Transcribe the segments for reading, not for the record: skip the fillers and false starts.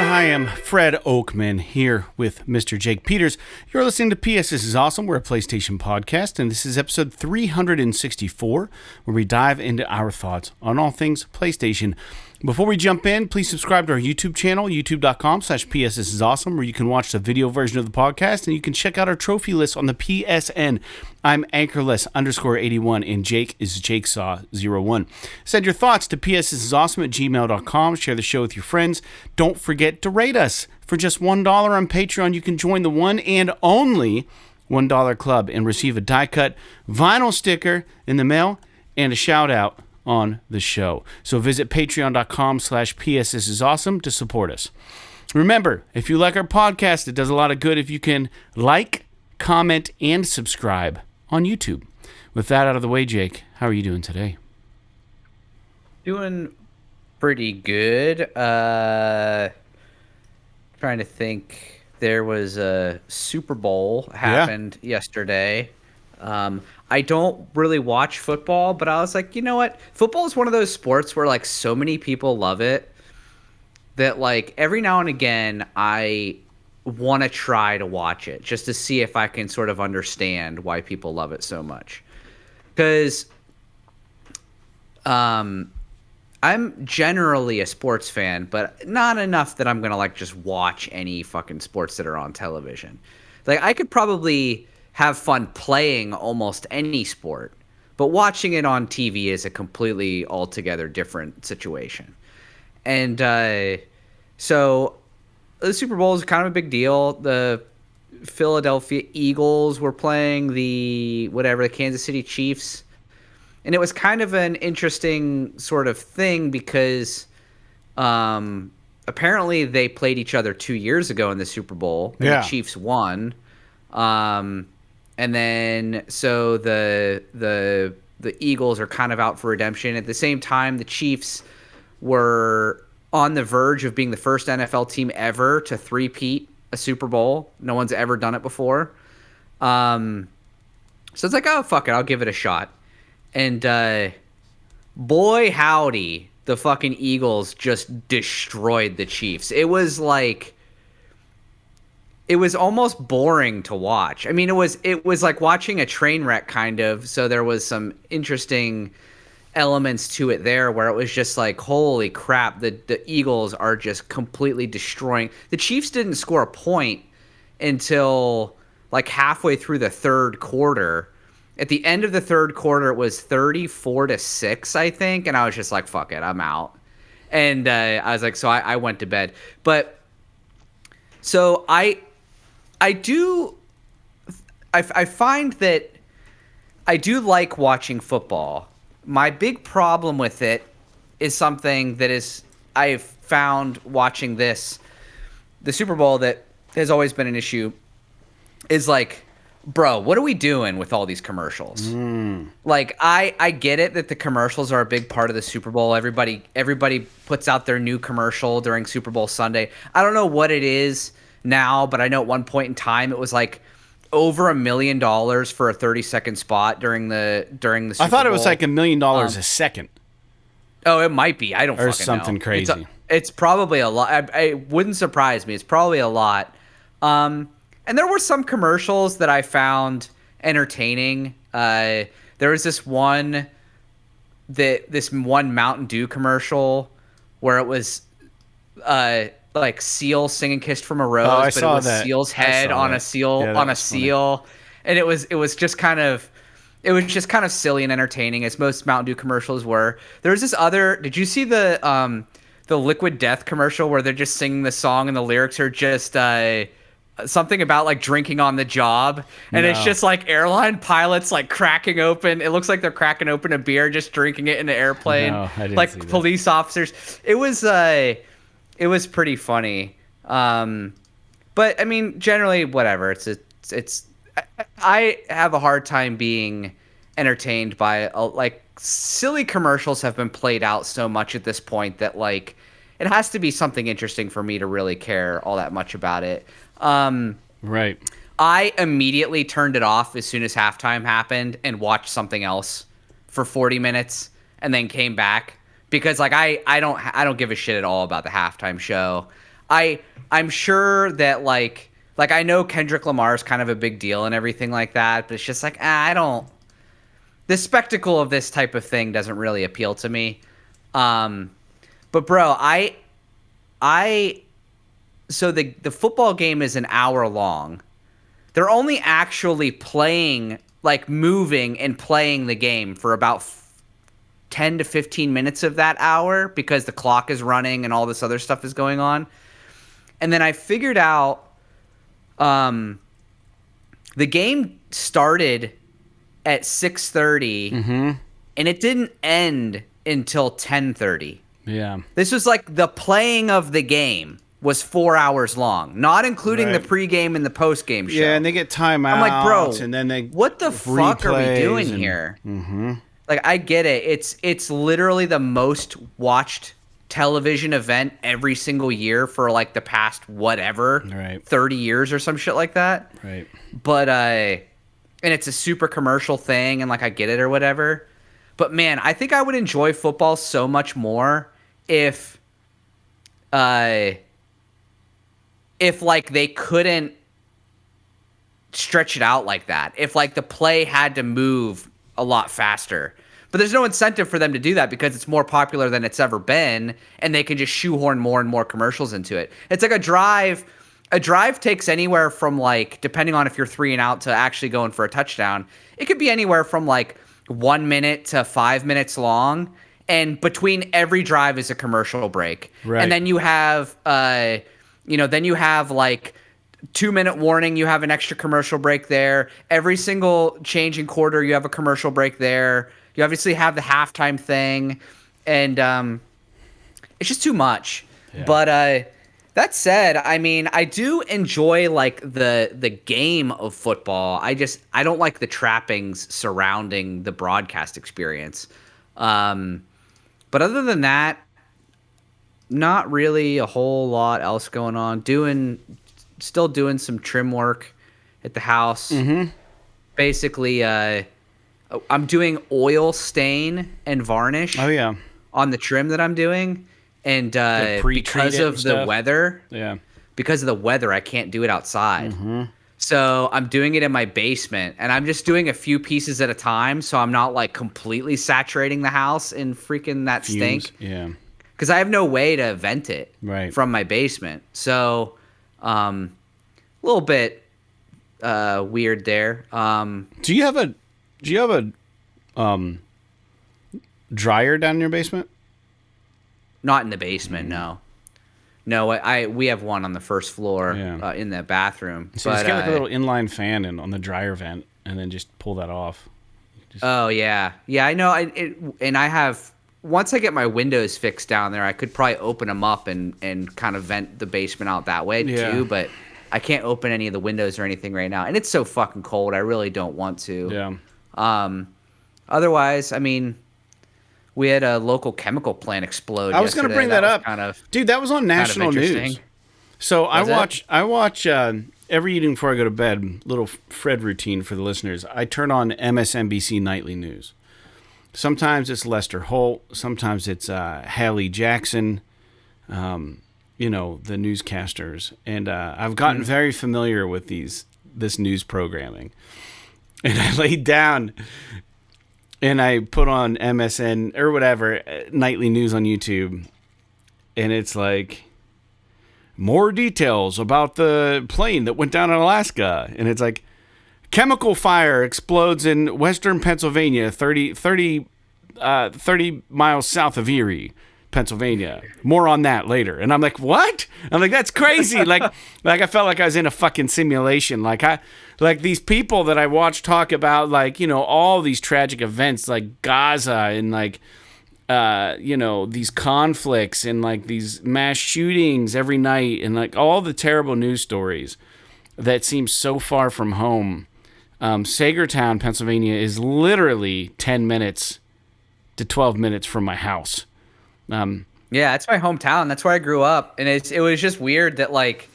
I am Fred Oakman here with Mr. Jake Peters. You're listening to PS This Is Awesome. We're a PlayStation podcast, and this is episode 364, where we dive into our thoughts on all things PlayStation. Before we jump in, please subscribe to our YouTube channel, youtube.com/PS This Is Awesome, where you can watch the video version of the podcast, and you can check out our trophy list on the PSN. I'm Anchorless_81, and Jake is JakeSaw01. Send your thoughts to psthisisawesome@gmail.com. Share the show with your friends. Don't forget to rate us. For just $1 on Patreon, you can join the one and only $1 club and receive a die-cut vinyl sticker in the mail and a shout-out on the show. So visit patreon.com/psthisisawesome to support us. Remember, if you like our podcast, it does a lot of good if you can like, comment, and subscribe on YouTube. With that out of the way, Jake, how are you doing today? Doing pretty good. Trying to think. There was a Super Bowl happened yesterday. I don't really watch football, but I was like, you know what? Football is one of those sports where like so many people love it that like every now and again I want to try to watch it just to see if I can sort of understand why people love it so much. Because I'm generally a sports fan, but not enough that I'm going to like just watch any fucking sports that are on television. Like I could probably have fun playing almost any sport, but watching it on TV is a completely altogether different situation. And so the Super Bowl is kind of a big deal. The Philadelphia Eagles were playing the Kansas City Chiefs. And it was kind of an interesting sort of thing because apparently they played each other 2 years ago in the Super Bowl, and the Chiefs won. And then so the Eagles are kind of out for redemption. At the same time, the Chiefs were on the verge of being the first NFL team ever to three-peat a Super Bowl. No one's ever done it before. So it's like, oh, fuck it, I'll give it a shot. And boy, howdy, the fucking Eagles just destroyed the Chiefs. It was like... It was almost boring to watch. I mean, it was like watching a train wreck kind of. So there was some interesting elements to it there where it was just like, holy crap, the Eagles are just completely destroying. The Chiefs didn't score a point until like halfway through the third quarter. At the end of the third quarter, it was 34-6, I think. And I was just like, fuck it, I'm out. And I was like, so I went to bed. But so I find that I do like watching football. My big problem with it is something that is I've found watching the Super Bowl that has always been an issue is like, bro, what are we doing with all these commercials? Like I get it that the commercials are a big part of the Super Bowl. Everybody puts out their new commercial during Super Bowl Sunday. I don't know what it is now, but I know at one point in time it was like over $1 million for a 30-second spot during the Super Bowl. I thought it was like $1 million a second. Oh, it might be. I don't fucking know. Or something crazy. It's probably a lot. It wouldn't surprise me. It's probably a lot. And there were some commercials that I found entertaining. There was this one Mountain Dew commercial where it was like Seal singing "Kissed from a Rose," but it was Seal's head on a seal seal, and it was just kind of silly and entertaining, as most Mountain Dew commercials were. There was this other. Did you see the Liquid Death commercial where they're just singing the song and the lyrics are just something about like drinking on the job, and it's just like airline pilots like cracking open. It looks like they're cracking open a beer, just drinking it in the airplane. No, I didn't like see police officers. It was pretty funny. But I mean, generally, whatever. I have a hard time being entertained by like silly commercials have been played out so much at this point that like it has to be something interesting for me to really care all that much about it. Right. I immediately turned it off as soon as halftime happened and watched something else for 40 minutes and then came back because like I don't give a shit at all about the halftime show. I'm sure that like I know Kendrick Lamar is kind of a big deal and everything like that, but it's just like I don't. The spectacle of this type of thing doesn't really appeal to me. But bro, so the football game is an hour long. They're only actually playing, like moving and playing the game for about 10 to 15 minutes of that hour because the clock is running and all this other stuff is going on. And then I figured out the game started at 6:30 and it didn't end until 10:30. Yeah. This was like the playing of the game was 4 hours long, not including the pregame and the postgame show. Yeah, and they get timeouts. I'm like, bro, and then they what the fuck are we doing here? Like, I get it. It's literally the most watched television event every single year for like the past whatever 30 years or some shit like that. Right. But and it's a super commercial thing, and like I get it or whatever. But man, I think I would enjoy football so much more if like they couldn't stretch it out like that. If like the play had to move a lot faster. But there's no incentive for them to do that because it's more popular than it's ever been, and they can just shoehorn more and more commercials into it. It's like a drive. A drive takes anywhere from like, depending on if you're 3 and out to actually going for a touchdown, it could be anywhere from like 1 minute to 5 minutes long. And between every drive is a commercial break. Right. And then you have, then you have like 2-minute warning. You have an extra commercial break there. Every single change in quarter, you have a commercial break there. You obviously have the halftime thing, and it's just too much. Yeah. But that said, I mean, I do enjoy like the game of football. I don't like the trappings surrounding the broadcast experience. But other than that, not really a whole lot else going on. Still doing some trim work at the house. Basically, I'm doing oil stain and varnish. Oh yeah, on the trim that I'm doing, and because of the weather, I can't do it outside. So I'm doing it in my basement, and I'm just doing a few pieces at a time, so I'm not like completely saturating the house in freaking that stink. Yeah, because I have no way to vent it from my basement. So, a little bit weird there. Do you have a dryer down in your basement? Not in the basement, no. No, we have one on the first floor in the bathroom. So just get like a little inline fan on the dryer vent, and then just pull that off. Yeah, I know. And I have, once I get my windows fixed down there, I could probably open them up and kind of vent the basement out that way too. But I can't open any of the windows or anything right now, and it's so fucking cold. I really don't want to. Yeah. Otherwise, I mean, we had a local chemical plant explode. I was going to bring that up. Dude, that was on national news. So I watch every evening before I go to bed, little Fred routine for the listeners. I turn on MSNBC Nightly News. Sometimes it's Lester Holt. Sometimes it's Hallie Jackson, the newscasters. And I've gotten very familiar with this news programming. And I laid down and I put on MSN or whatever, nightly news on YouTube. And it's like, more details about the plane that went down in Alaska. And it's like, chemical fire explodes in western Pennsylvania, 30 miles south of Erie, Pennsylvania. More on that later. And I'm like, what? I'm like, that's crazy. like I felt like I was in a fucking simulation. Like these people that I watch talk about, like, all these tragic events like Gaza and like, these conflicts and like these mass shootings every night and like all the terrible news stories that seem so far from home. Sagertown, Pennsylvania is literally 10 minutes to 12 minutes from my house. Yeah, it's my hometown. That's where I grew up. And it was just weird that like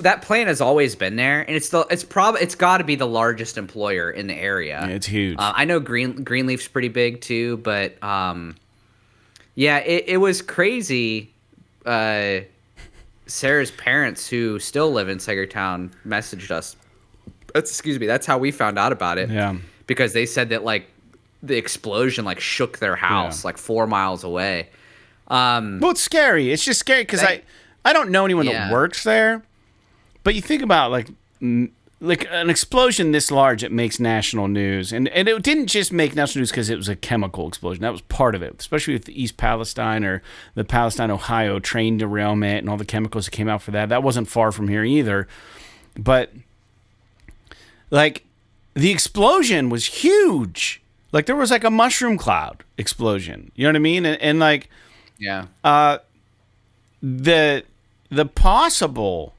that plant has always been there, and it's got to be the largest employer in the area. Yeah, it's huge. I know Greenleaf's pretty big too, but it was crazy Sarah's parents, who still live in Sagertown, messaged us. Excuse me. That's how we found out about it. Yeah. Because they said that like the explosion like shook their house like 4 miles away. Well, it's scary. It's just scary because I don't know anyone that works there, but you think about like an explosion this large, it makes national news, and it didn't just make national news because it was a chemical explosion. That was part of it, especially with the East Palestine or the Palestine, Ohio train derailment and all the chemicals that came out for that. That wasn't far from here either, but like the explosion was huge. Like there was like a mushroom cloud explosion. You know what I mean? And like. Yeah. The possible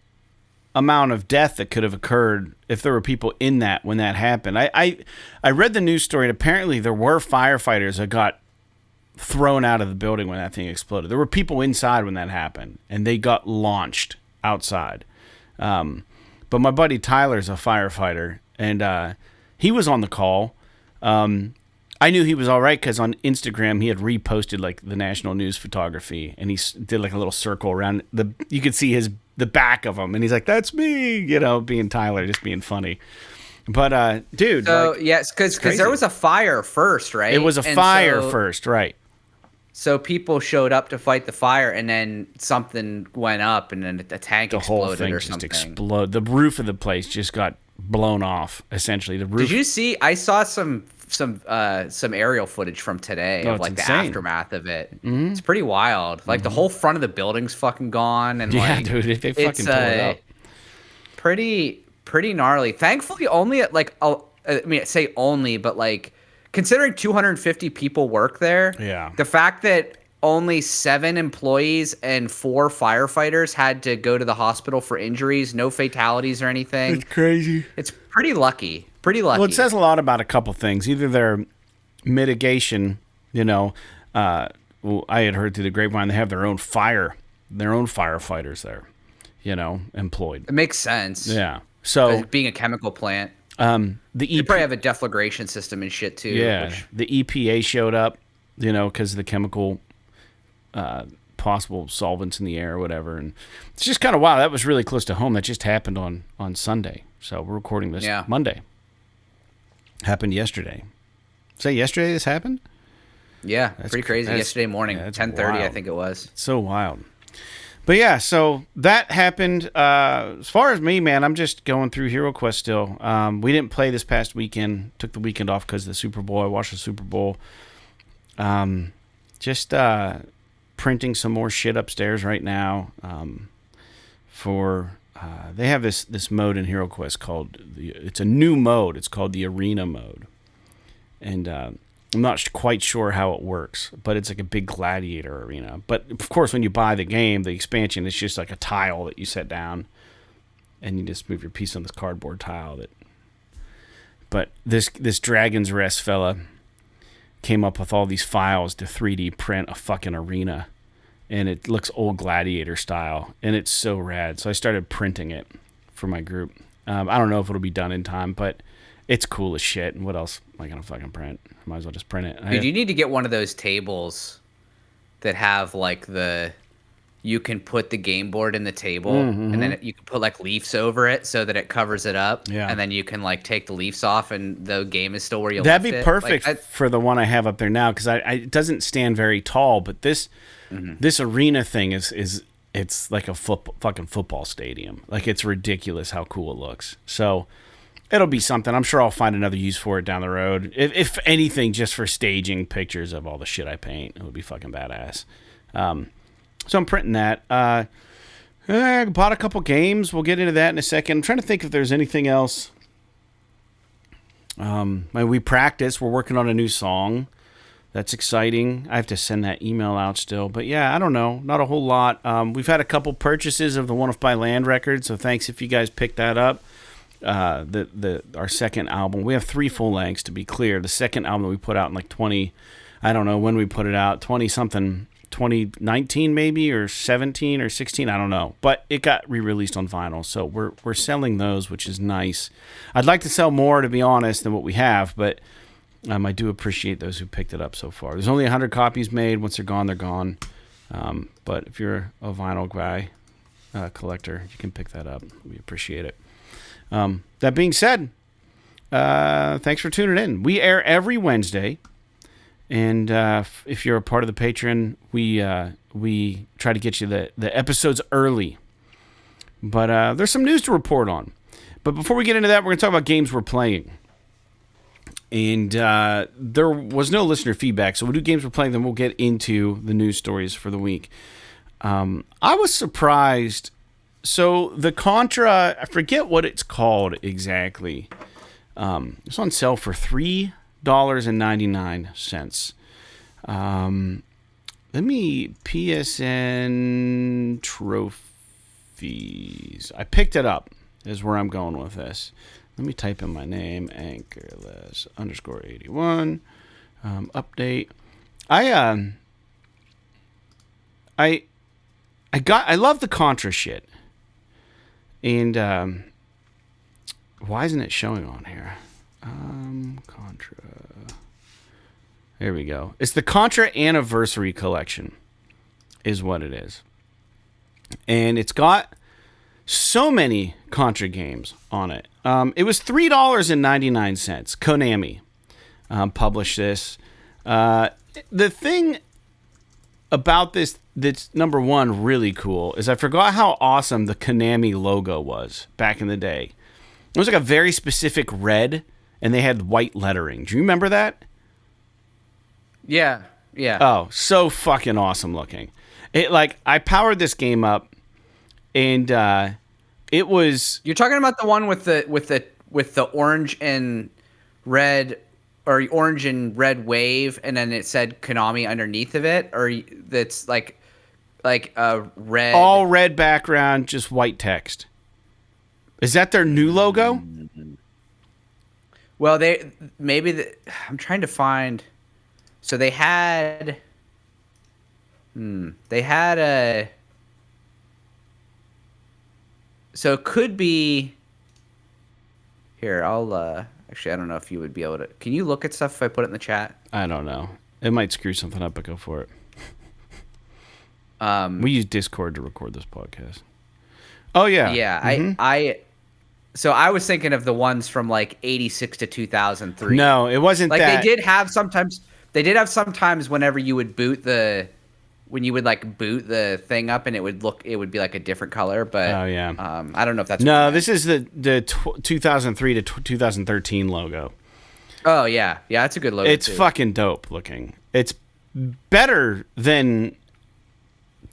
amount of death that could have occurred if there were people in that when that happened. I read the news story, and apparently there were firefighters that got thrown out of the building when that thing exploded. There were people inside when that happened, and they got launched outside. But my buddy Tyler's a firefighter, and he was on the call. I knew he was all right because on Instagram he had reposted like the national news photography, and he did like a little circle around you could see the back of him, and he's like, "That's me," you know, being Tyler, just being funny. But dude, so like, yes, because there was a fire first, right? It was a fire first, right? So people showed up to fight the fire, and then something went up, and then the tank exploded whole thing or just something. exploded. The roof of the place just got blown off. Essentially, the roof. Did you see? I saw some aerial footage from today of like the aftermath of it. Mm-hmm. It's pretty wild. Like the whole front of the building's fucking gone, and yeah, like, dude, they fucking tore it up. Pretty gnarly. Thankfully, only at like I mean, I say only, but like considering 250 people work there, yeah, the fact that only 7 employees and 4 firefighters had to go to the hospital for injuries, no fatalities or anything. It's crazy. It's pretty lucky. Pretty lucky. Well, it says a lot about a couple things. Either their mitigation, you know, well, I had heard through the grapevine they have their own firefighters there, you know, employed. It makes sense. Yeah. So being a chemical plant, they probably have a deflagration system and shit too. Yeah. The EPA showed up, you know, because of the chemical possible solvents in the air or whatever, and it's just kind of wild. That was really close to home. That just happened on Sunday. So we're recording this Monday. Happened yesterday. Say yesterday this happened? Yeah, that's pretty crazy. Yesterday morning, 10:30, I think it was. It's so wild. But yeah, so that happened. As far as me, man, I'm just going through Hero Quest still. We didn't play this past weekend. Took the weekend off because of the Super Bowl. I watched the Super Bowl. Just printing some more shit upstairs right now. They have this mode in Hero Quest called it's a new mode. It's called the Arena mode, and I'm not quite sure how it works, but it's like a big gladiator arena. But of course, when you buy the game, the expansion is just like a tile that you set down, and you just move your piece on this cardboard tile. But this Dragon's Rest fella came up with all these files to 3D print a fucking arena. And it looks old gladiator style, and it's so rad. So I started printing it for my group. I don't know if it'll be done in time, but it's cool as shit. And what else am I gonna fucking print? I might as well just print it. Dude, you need to get one of those tables that have like you can put the game board in the table, and then you can put like leaves over it so that it covers it up. Yeah. And then you can like take the leaves off, and the game is still where you left it. That'd be perfect for the one I have up there now, because it doesn't stand very tall, but this arena thing it's like a fucking football stadium. Like, it's ridiculous how cool it looks. So it'll be something. I'm sure I'll find another use for it down the road. If anything, just for staging pictures of all the shit I paint. It would be fucking badass. So I'm printing that. I bought a couple games. We'll get into that in a second. I'm trying to think if there's anything else. We practice. We're working on a new song. That's exciting. I have to send that email out still. But yeah, I don't know. Not a whole lot. We've had a couple purchases of the One Off by Land record, so thanks if you guys picked that up. Our second album. We have 3 full lengths, to be clear. The second album that we put out in like 20, I don't know when we put it out, 20-something, 2019 maybe, or 17 or 16, I don't know. But it got re-released on vinyl, so we're selling those, which is nice. I'd like to sell more, to be honest, than what we have, but I do appreciate those who picked it up so far. There's only 100 copies made. Once they're gone, they're gone. But if you're a vinyl guy, collector, you can pick that up. We appreciate it. That being said, thanks for tuning in. We air every Wednesday, and if you're a part of the Patreon, we try to get you the episodes early. But there's some news to report on. But before we get into that, we're going to talk about games we're playing. And there was no listener feedback, so we'll do games we're playing, then we'll get into the news stories for the week. I was surprised. So the Contra, I forget what it's called exactly. It's on sale for $3.99. Let me PSN trophies. I picked it up, is where I'm going with this. Let me type in my name, Anchorless _81. Update. I love the Contra shit. And why isn't it showing on here? Contra. There we go. It's the Contra Anniversary Collection is what it is. And it's got so many Contra games on it. It was $3.99. Konami published this. The thing about this that's number one really cool is I forgot how awesome the Konami logo was back in the day. It was like a very specific red, and they had white lettering. Do you remember that? Yeah. Oh, so fucking awesome looking. I powered this game up, and it was. You're talking about the one with the orange and red, or orange and red wave, and then it said Konami underneath of it, or that's like a red. All red background, just white text. Is that their new logo? Well, I'm trying to find. So they had a. So it could be. Here, I'll actually I don't know if you would be able to. Can you look at stuff if I put it in the chat? I don't know. It might screw something up, but go for it. We use Discord to record this podcast. Oh yeah. Yeah, Mm-hmm. So I was thinking of the ones from like 86 to 2003. No, it wasn't like that. They did have sometimes whenever you would boot the thing up, and it would be like a different color, but oh yeah. I don't know if that's this is the 2003 to 2013 logo. Oh yeah, that's a good logo. It's fucking dope looking. It's better than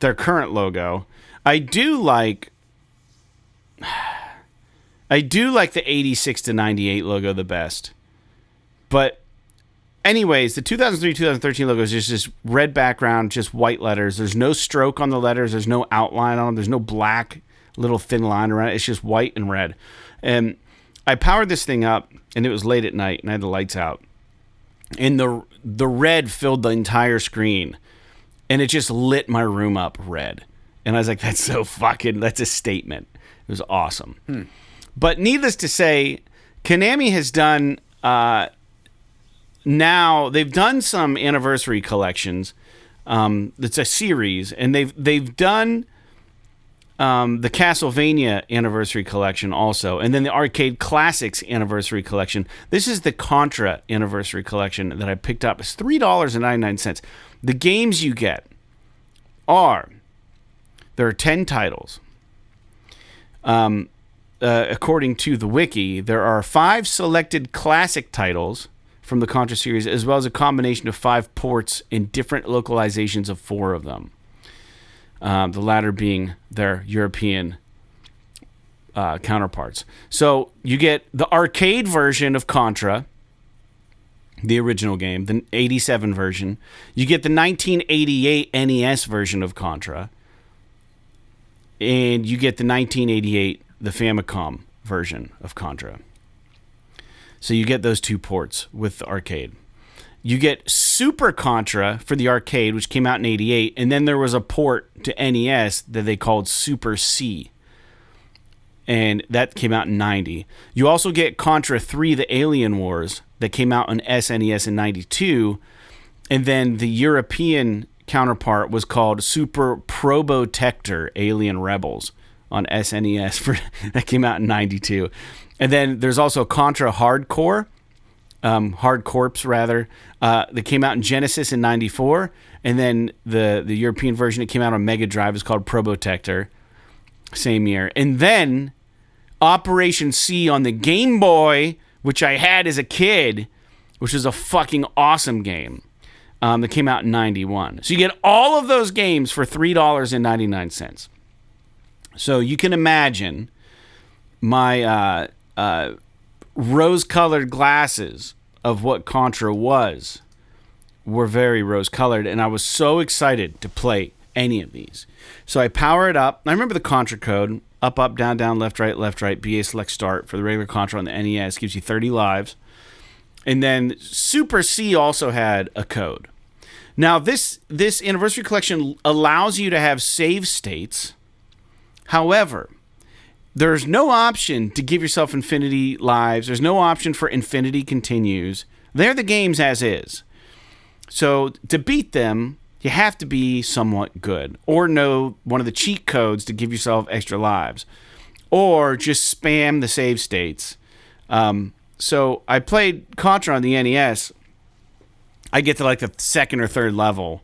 their current logo. I do like the 86 to 98 logo the best. But anyways, the 2003-2013 logo is just this red background, just white letters. There's no stroke on the letters. There's no outline on them. There's no black little thin line around it. It's just white and red. And I powered this thing up, and it was late at night, and I had the lights out. And the red filled the entire screen, and it just lit my room up red. And I was like, that's a statement. It was awesome. But needless to say, Konami has done... now they've done some anniversary collections. It's a series, and they've done the Castlevania anniversary collection also, and then the Arcade Classics anniversary collection. This is the Contra anniversary collection that I picked up. It's $3.99. The games you get there are 10 titles. According to the wiki, there are 5 selected classic titles from the Contra series, as well as a combination of 5 ports in different localizations of 4 of them. The latter being their European counterparts. So you get the arcade version of Contra, the original game, the 87 version. You get the 1988 NES version of Contra. And you get the 1988, the Famicom version of Contra. So you get those 2 ports with the arcade. You get Super Contra for the arcade, which came out in 88, and then there was a port to NES that they called Super C, and that came out in 90. You also get Contra 3, the Alien Wars, that came out on SNES in 92, and then the European counterpart was called Super Probotector Alien Rebels on SNES. That came out in 92. And then there's also Contra Hardcore, Hard Corpse rather, that came out in Genesis in 94. And then the European version that came out on Mega Drive is called Probotector, same year. And then Operation C on the Game Boy, which I had as a kid, which was a fucking awesome game, that came out in 91. So you get all of those games for $3.99. So you can imagine my rose-colored glasses of what Contra was were very rose-colored, and I was so excited to play any of these. So I power it up. I remember the Contra code: up, up, down, down, left, right, BA select start for the regular Contra on the NES. Gives you 30 lives. And then Super C also had a code. Now, this Anniversary Collection allows you to have save states. However, there's no option to give yourself infinity lives. There's no option for infinity continues. They're the games as is. So to beat them, you have to be somewhat good, or know one of the cheat codes to give yourself extra lives, or just spam the save states. So I played Contra on the NES. I get to like the second or third level,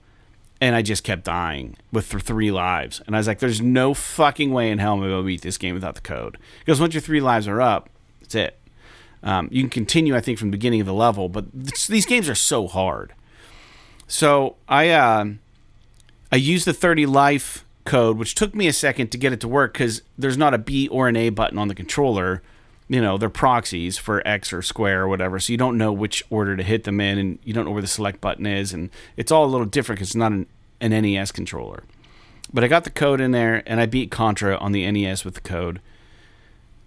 and I just kept dying with 3 lives. And I was like, there's no fucking way in hell I'm going to beat this game without the code. Because once your 3 lives are up, that's it. You can continue, I think, from the beginning of the level, but these games are so hard. So I used the 30 life code, which took me a second to get it to work because there's not a B or an A button on the controller. You know, they're proxies for X or square or whatever, so you don't know which order to hit them in, and you don't know where the select button is, and it's all a little different because it's not an NES controller. But I got the code in there, and I beat Contra on the NES with the code,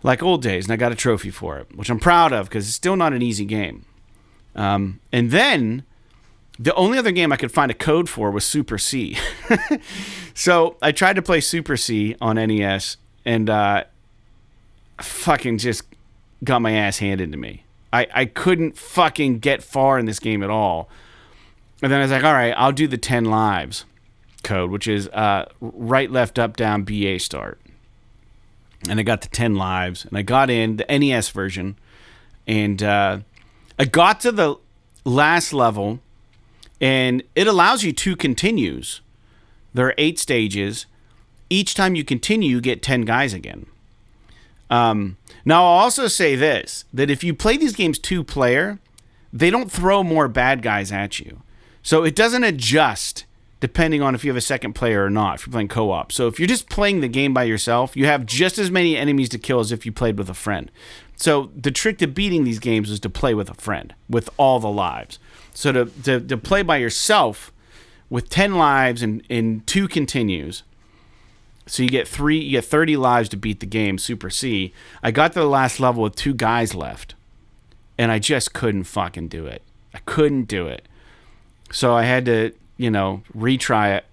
like old days, and I got a trophy for it, which I'm proud of because it's still not an easy game. And then the only other game I could find a code for was Super C. So I tried to play Super C on NES, and fucking just got my ass handed to me. I couldn't fucking get far in this game at all. And then I was like, all right, I'll do the 10 lives code, which is right, left, up, down, BA start. And I got the 10 lives, and I got in the NES version, and I got to the last level, and it allows you 2 continues. There are 8 stages. Each time you continue, you get 10 guys again. Now, I'll also say this, that if you play these games 2-player, they don't throw more bad guys at you. So it doesn't adjust depending on if you have a second player or not, if you're playing co-op. So if you're just playing the game by yourself, you have just as many enemies to kill as if you played with a friend. So the trick to beating these games is to play with a friend, with all the lives. So to play by yourself with 10 lives and 2 continues, so you get 30 lives to beat the game, Super C. I got to the last level with 2 guys left, and I just couldn't fucking do it. I couldn't do it. So I had to, retry it.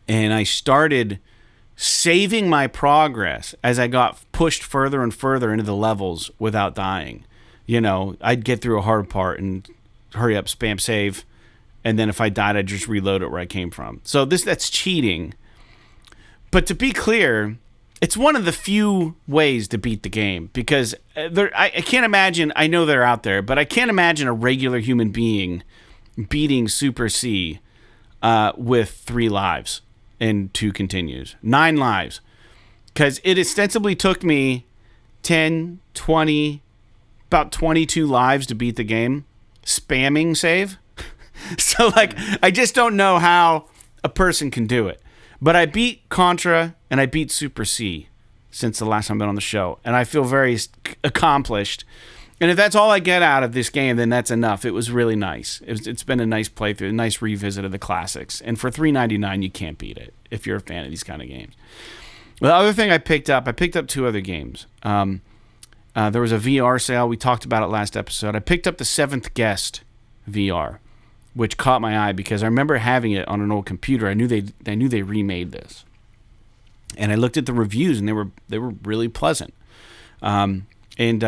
And I started saving my progress as I got pushed further and further into the levels without dying. I'd get through a hard part and hurry up, spam save, and then if I died, I'd just reload it where I came from. So that's cheating. But to be clear, it's one of the few ways to beat the game, because I can't imagine, I know they're out there, but I can't imagine a regular human being beating Super C with 3 lives and 2 continues. 9 lives. Because it ostensibly took me 10, 20, about 22 lives to beat the game, spamming save. So, I just don't know how a person can do it. But I beat Contra and I beat Super C since the last time I've been on the show. And I feel very accomplished. And if that's all I get out of this game, then that's enough. It was really nice. It's been a nice playthrough, a nice revisit of the classics. And for $3.99, you can't beat it if you're a fan of these kind of games. Well, the other thing I picked up 2 other games. There was a VR sale. We talked about it last episode. I picked up the Seventh Guest VR, which caught my eye because I remember having it on an old computer. I knew they remade this, and I looked at the reviews, and they were really pleasant. And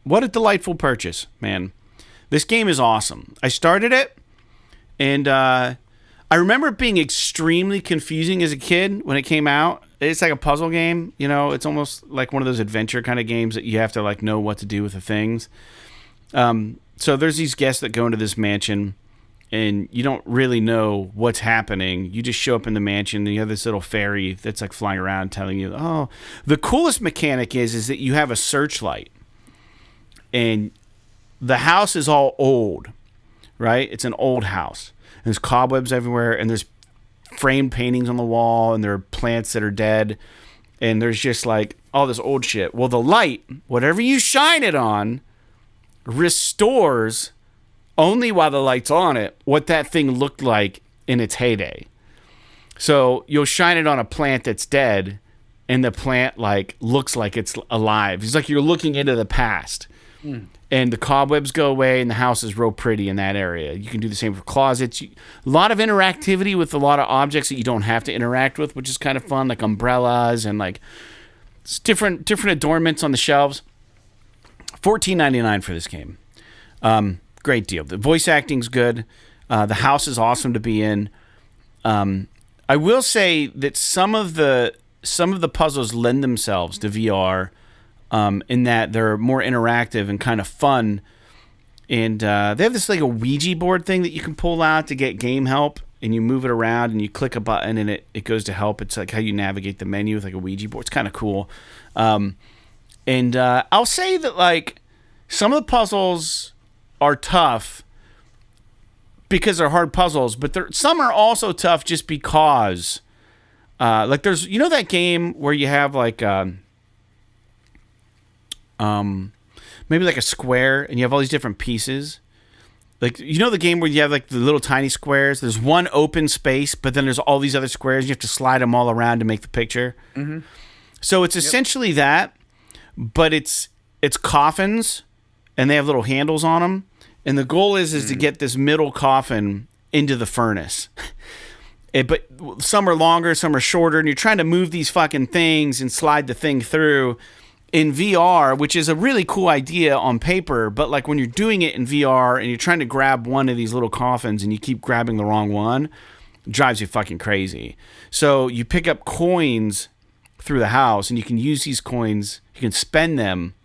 what a delightful purchase, man! This game is awesome. I started it, and I I remember it being extremely confusing as a kid when it came out. It's like a puzzle game, you know. It's almost like one of those adventure kind of games that you have to like know what to do with the things. So there's these guests that go into this mansion, and you don't really know what's happening. You just show up in the mansion, and you have this little fairy that's like flying around telling you, oh, the coolest mechanic is that you have a searchlight, and the house is all old, right? It's an old house. There's cobwebs everywhere, and there's framed paintings on the wall, and there are plants that are dead, and there's just like all this old shit. Well, the light, whatever you shine it on, restores, only while the light's on it, what that thing looked like in its heyday. So you'll shine it on a plant that's dead, and the plant like looks like it's alive. It's like you're looking into the past. And the cobwebs go away, and the house is real pretty in that area. You can do the same for closets. A lot of interactivity with a lot of objects that you don't have to interact with, which is kind of fun, like umbrellas and like different adornments on the shelves. $14.99 for this game. Great deal. The voice acting's good. The house is awesome to be in. I will say that some of the puzzles lend themselves to VR. In that they're more interactive and kind of fun. And they have this like a Ouija board thing that you can pull out to get game help, and you move it around and you click a button and it goes to help. It's like how you navigate the menu with like a Ouija board. It's kind of cool. And I'll say that like some of the puzzles are tough because they're hard puzzles, but some are also tough just because like there's, you know, that game where you have like maybe like a square and you have all these different pieces. Like, you know, the game where you have like the little tiny squares, there's one open space, but then there's all these other squares. You have to slide them all around to make the picture. Mm-hmm. So it's essentially that, but it's coffins and they have little handles on them. And the goal is to get this middle coffin into the furnace. But some are longer, some are shorter, and you're trying to move these fucking things and slide the thing through in VR, which is a really cool idea on paper, but like when you're doing it in VR and you're trying to grab one of these little coffins and you keep grabbing the wrong one, it drives you fucking crazy. So you pick up coins through the house, and you can use these coins, you can spend them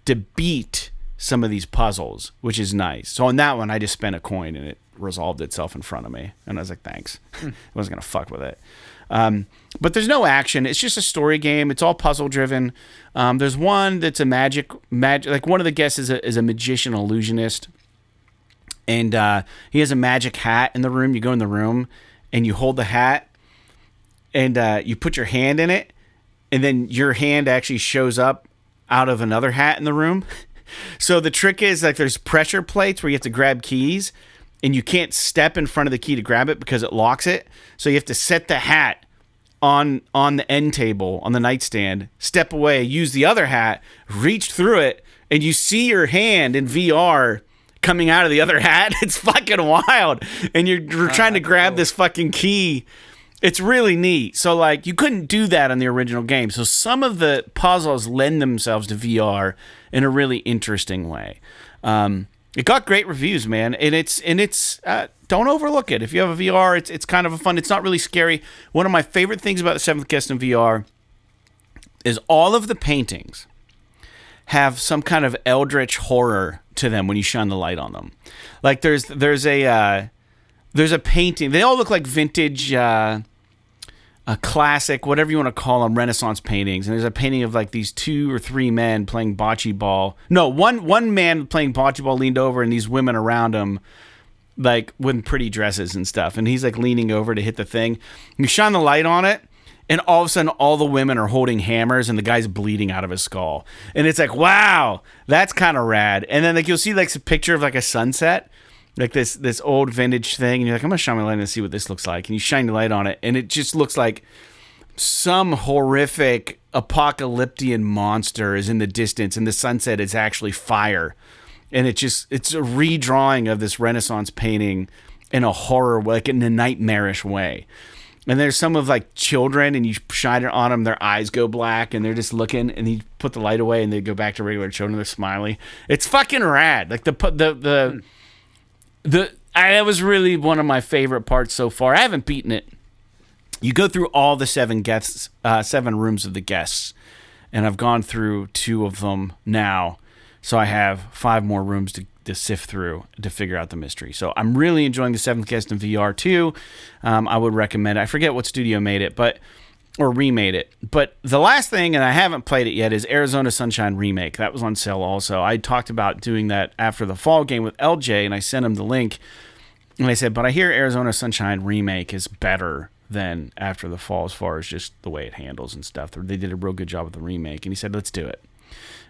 to beat some of these puzzles, which is nice. So on that one, I just spent a coin and it resolved itself in front of me. And I was like, thanks. I wasn't going to fuck with it. But there's no action. It's just a story game. It's all puzzle driven. There's one that's a magic, like one of the guests is a magician illusionist. And he has a magic hat in the room. You go in the room and you hold the hat and you put your hand in it. And then your hand actually shows up out of another hat in the room. So the trick is like there's pressure plates where you have to grab keys. And you can't step in front of the key to grab it because it locks it. So you have to set the hat on the end table, on the nightstand, step away, use the other hat, reach through it, and you see your hand in VR coming out of the other hat. It's fucking wild. And you're trying to grab this fucking key. It's really neat. So, like, you couldn't do that on the original game. So some of the puzzles lend themselves to VR in a really interesting way. It got great reviews, man, and it's don't overlook it. If you have a VR, it's kind of a fun. It's not really scary. One of my favorite things about the Seventh Guest in VR is all of the paintings have some kind of eldritch horror to them when you shine the light on them. Like there's a painting. They all look like vintage, a classic, whatever you want to call them, Renaissance paintings. And there's a painting of like these 2 or 3 men playing bocce ball. No, one man playing bocce ball leaned over, and these women around him, like with pretty dresses and stuff. And he's like leaning over to hit the thing. You shine the light on it, and all of a sudden, all the women are holding hammers, and the guy's bleeding out of his skull. And it's like, wow, that's kind of rad. And then like you'll see like a picture of like a sunset, like this old vintage thing, and you're like, I'm gonna shine my light and see what this looks like. And you shine the light on it, and it just looks like some horrific apocalyptic monster is in the distance, and the sunset is actually fire. And it's a redrawing of this Renaissance painting in a horror, like in a nightmarish way. And there's some of like children, and you shine it on them, their eyes go black, and they're just looking, and you put the light away, and they go back to regular children. They're smiling. It's fucking rad. Like That was really one of my favorite parts so far. I haven't beaten it. You go through all the 7 rooms of the guests, and I've gone through 2 of them now, so I have 5 more rooms to sift through to figure out the mystery. So I'm really enjoying the 7th Guest in VR too. I would recommend it. I forget what studio made it, or remade it. But the last thing, and I haven't played it yet, is Arizona Sunshine Remake. That was on sale also. I talked about doing that after the fall game with LJ, and I sent him the link. And I said, but I hear Arizona Sunshine Remake is better than After the Fall as far as just the way it handles and stuff. They did a real good job with the remake, and he said, let's do it.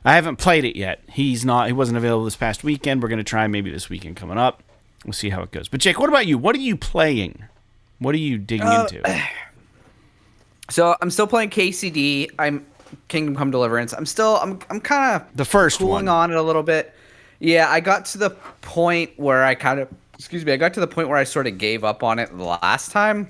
I haven't played it yet. He wasn't available this past weekend. We're going to try maybe this weekend coming up. We'll see how it goes. But Jake, what about you? What are you playing? What are you digging into? So I'm still playing KCD. I'm Kingdom Come Deliverance. I'm kind of the first cooling one on it a little bit. Yeah, I got to the point where I sort of gave up on it the last time.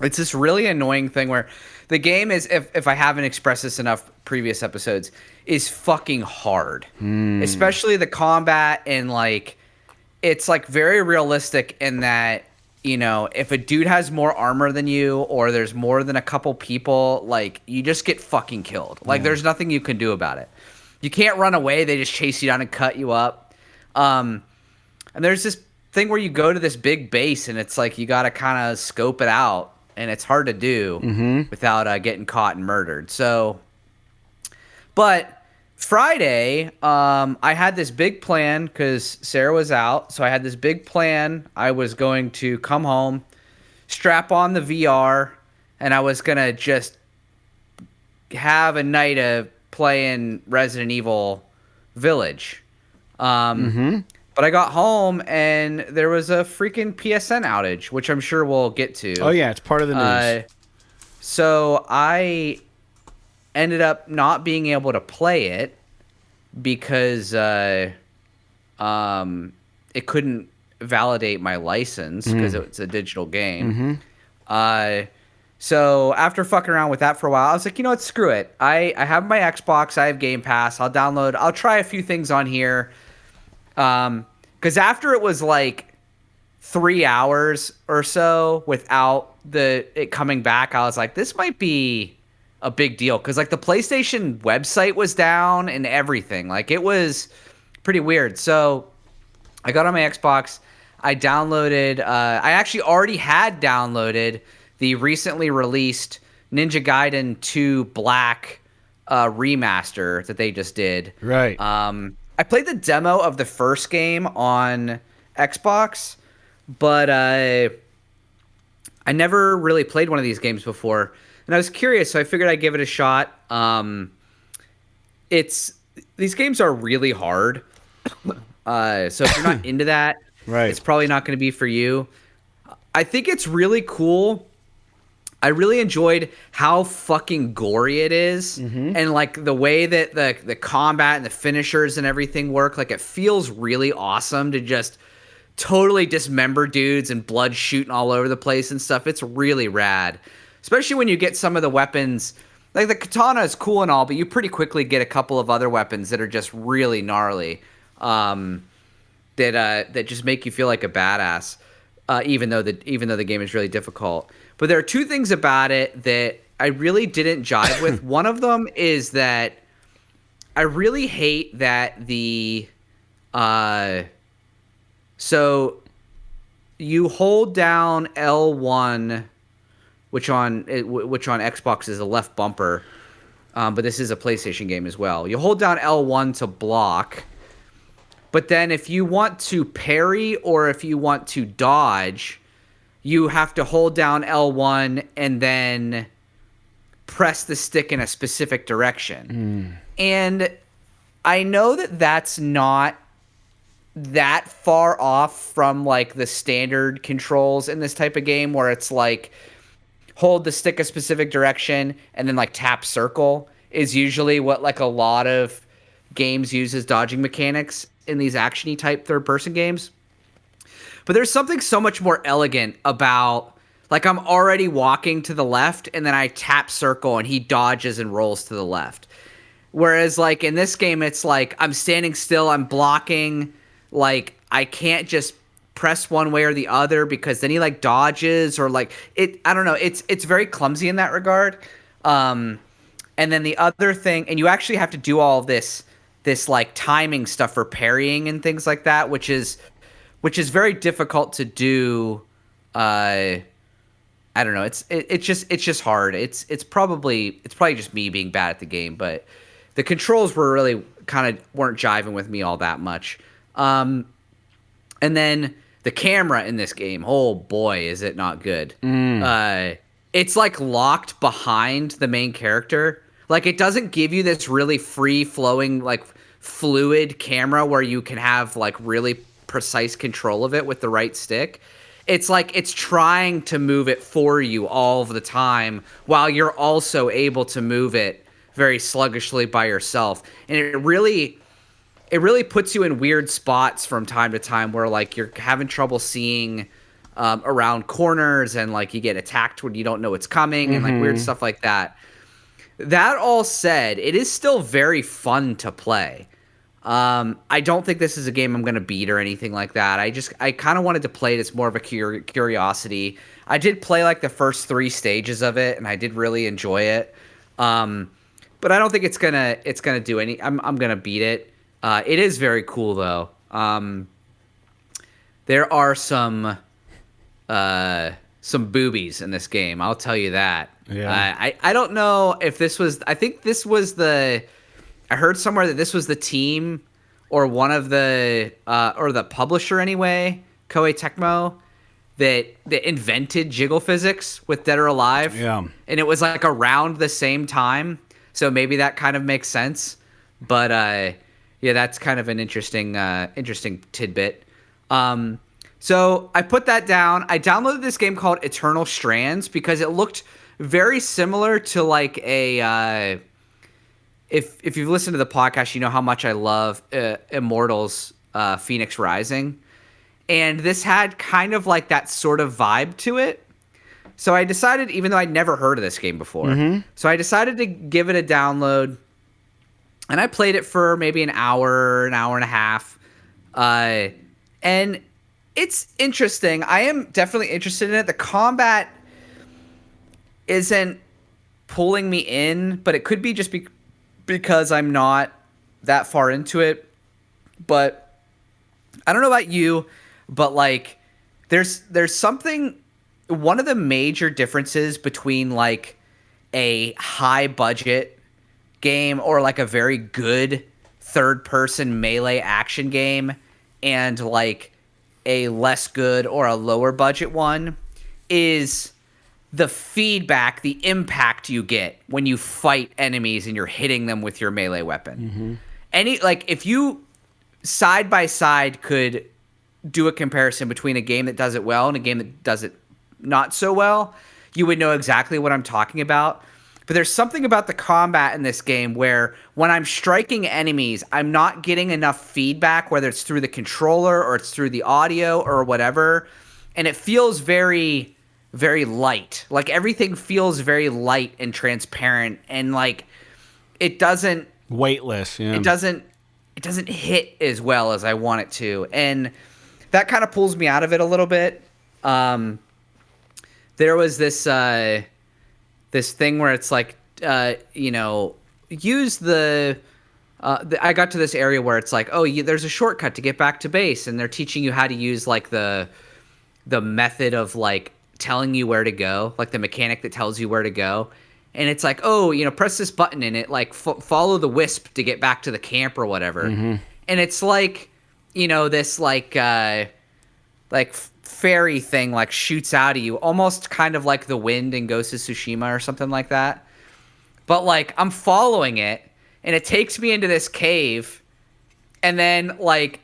It's this really annoying thing where the game is, if I haven't expressed this enough previous episodes, is fucking hard. Especially the combat, and like it's like very realistic in that, you know, if a dude has more armor than you, or there's more than a couple people, like you just get fucking killed. Like there's nothing you can do about it. You can't run away. They just chase you down and cut you up. And there's this thing where you go to this big base, and it's like you got to kind of scope it out. And it's hard to do without getting caught and murdered. So, but Friday, I had this big plan because Sarah was out. So I had this big plan. I was going to come home, strap on the VR, and I was going to just have a night of playing Resident Evil Village. But I got home, and there was a freaking PSN outage, which I'm sure we'll get to. Oh, yeah, it's part of the news. So I ended up not being able to play it because it couldn't validate my license because it's a digital game. So after fucking around with that for a while, I was like, you know what, screw it. I have my Xbox, I have Game Pass, I'll try a few things on here. Because after it was like 3 hours or so without it coming back, I was like, this might be a big deal. Because like the PlayStation website was down and everything. Like it was pretty weird. So I got on my Xbox. I downloaded. I actually already had downloaded the recently released Ninja Gaiden 2 Black remaster that they just did. Right. I played the demo of the first game on Xbox, but I never really played one of these games before, and I was curious, so I figured I'd give it a shot. These games are really hard, so if you're not into that, right, it's probably not going to be for you. I think it's really cool. I really enjoyed how fucking gory it is, and like the way that the combat and the finishers and everything work. Like it feels really awesome to just totally dismember dudes and blood shooting all over the place and stuff. It's really rad, especially when you get some of the weapons. Like the katana is cool and all, but you pretty quickly get a couple of other weapons that are just really gnarly, that just make you feel like a badass, even though the game is really difficult. But there are 2 things about it that I really didn't jive with. One of them is that I really hate that so you hold down L1, which on Xbox is the left bumper, but this is a PlayStation game as well. You hold down L1 to block, but then if you want to parry or if you want to dodge, you have to hold down L1 and then press the stick in a specific direction. And I know that that's not that far off from like the standard controls in this type of game where it's like hold the stick a specific direction and then like tap circle is usually what like a lot of games use as dodging mechanics in these action-y type third-person games. But there's something so much more elegant about, like, I'm already walking to the left, and then I tap circle, and he dodges and rolls to the left. Whereas, like, in this game, it's like, I'm standing still, I'm blocking, like, I can't just press one way or the other because then he like dodges or like it. I don't know. It's very clumsy in that regard. And then the other thing, and you actually have to do all of this like timing stuff for parrying and things like that, which is very difficult to do. I don't know. It's just hard. It's probably just me being bad at the game, but the controls were really weren't jiving with me all that much. And then the camera in this game, oh boy, is it not good. It's like locked behind the main character. Like it doesn't give you this really free flowing, like fluid camera where you can have like really precise control of it with the right stick. It's like it's trying to move it for you all of the time while you're also able to move it very sluggishly by yourself. And it really puts you in weird spots from time to time where like you're having trouble seeing around corners and like you get attacked when you don't know it's coming and like weird stuff like that. That all said, it is still very fun to play. I don't think this is a game I'm going to beat or anything like that. I kind of wanted to play it as more of a curiosity. I did play like the first 3 stages of it and I did really enjoy it. But I don't think it's going to do any, I'm going to beat it. It is very cool though. There are some boobies in this game. I'll tell you that. Yeah. I don't know if this was, I think this was I heard somewhere that this was the team or one of the, or the publisher anyway, Koei Tecmo, that invented jiggle physics with Dead or Alive. Yeah. And it was like around the same time. So maybe that kind of makes sense. But yeah, that's kind of an interesting tidbit. So I put that down. I downloaded this game called Eternal Strands because it looked very similar to like a if you've listened to the podcast, you know how much I love Immortals Phoenix Rising. And this had kind of like that sort of vibe to it. So I decided, even though I'd never heard of this game before, so I decided to give it a download. And I played it for maybe an hour and a half. And it's interesting. I am definitely interested in it. The combat isn't pulling me in, but it could be just because I'm not that far into it. But I don't know about you, but like there's something, one of the major differences between like a high budget game or like a very good third person melee action game and like a less good or a lower budget one is the feedback, the impact you get when you fight enemies and you're hitting them with your melee weapon. Like if you side by side could do a comparison between a game that does it well and a game that does it not so well, you would know exactly what I'm talking about. But there's something about the combat in this game where when I'm striking enemies, I'm not getting enough feedback, whether it's through the controller or it's through the audio or whatever. And it feels very, very light. Like everything feels very light and transparent. And like it doesn't... weightless, yeah. It doesn't hit as well as I want it to. And that kind of pulls me out of it a little bit. There was this thing where it's like, use I got to this area where it's like, there's a shortcut to get back to base, and they're teaching you how to use like the method of like telling you where to go, like the mechanic that tells you where to go. And it's like, press this button and it like follow the wisp to get back to the camp or whatever. And it's like, this like fairy thing like shoots out of you, almost kind of like the wind in Ghost of Tsushima or something like that. But like I'm following it and it takes me into this cave, and then like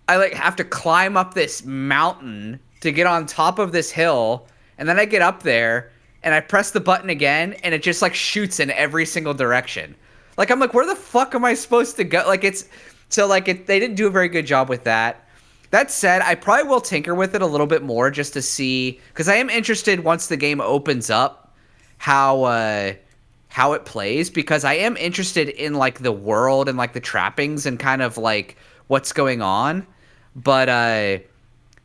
I like have to climb up this mountain to get on top of this hill, and then I get up there and I press the button again and it just like shoots in every single direction. Like I'm like, where the fuck am I supposed to go? Like they didn't do a very good job with that. That said, I probably will tinker with it a little bit more just to see, because I am interested once the game opens up how it plays, because I am interested in like the world and like the trappings and kind of like what's going on. But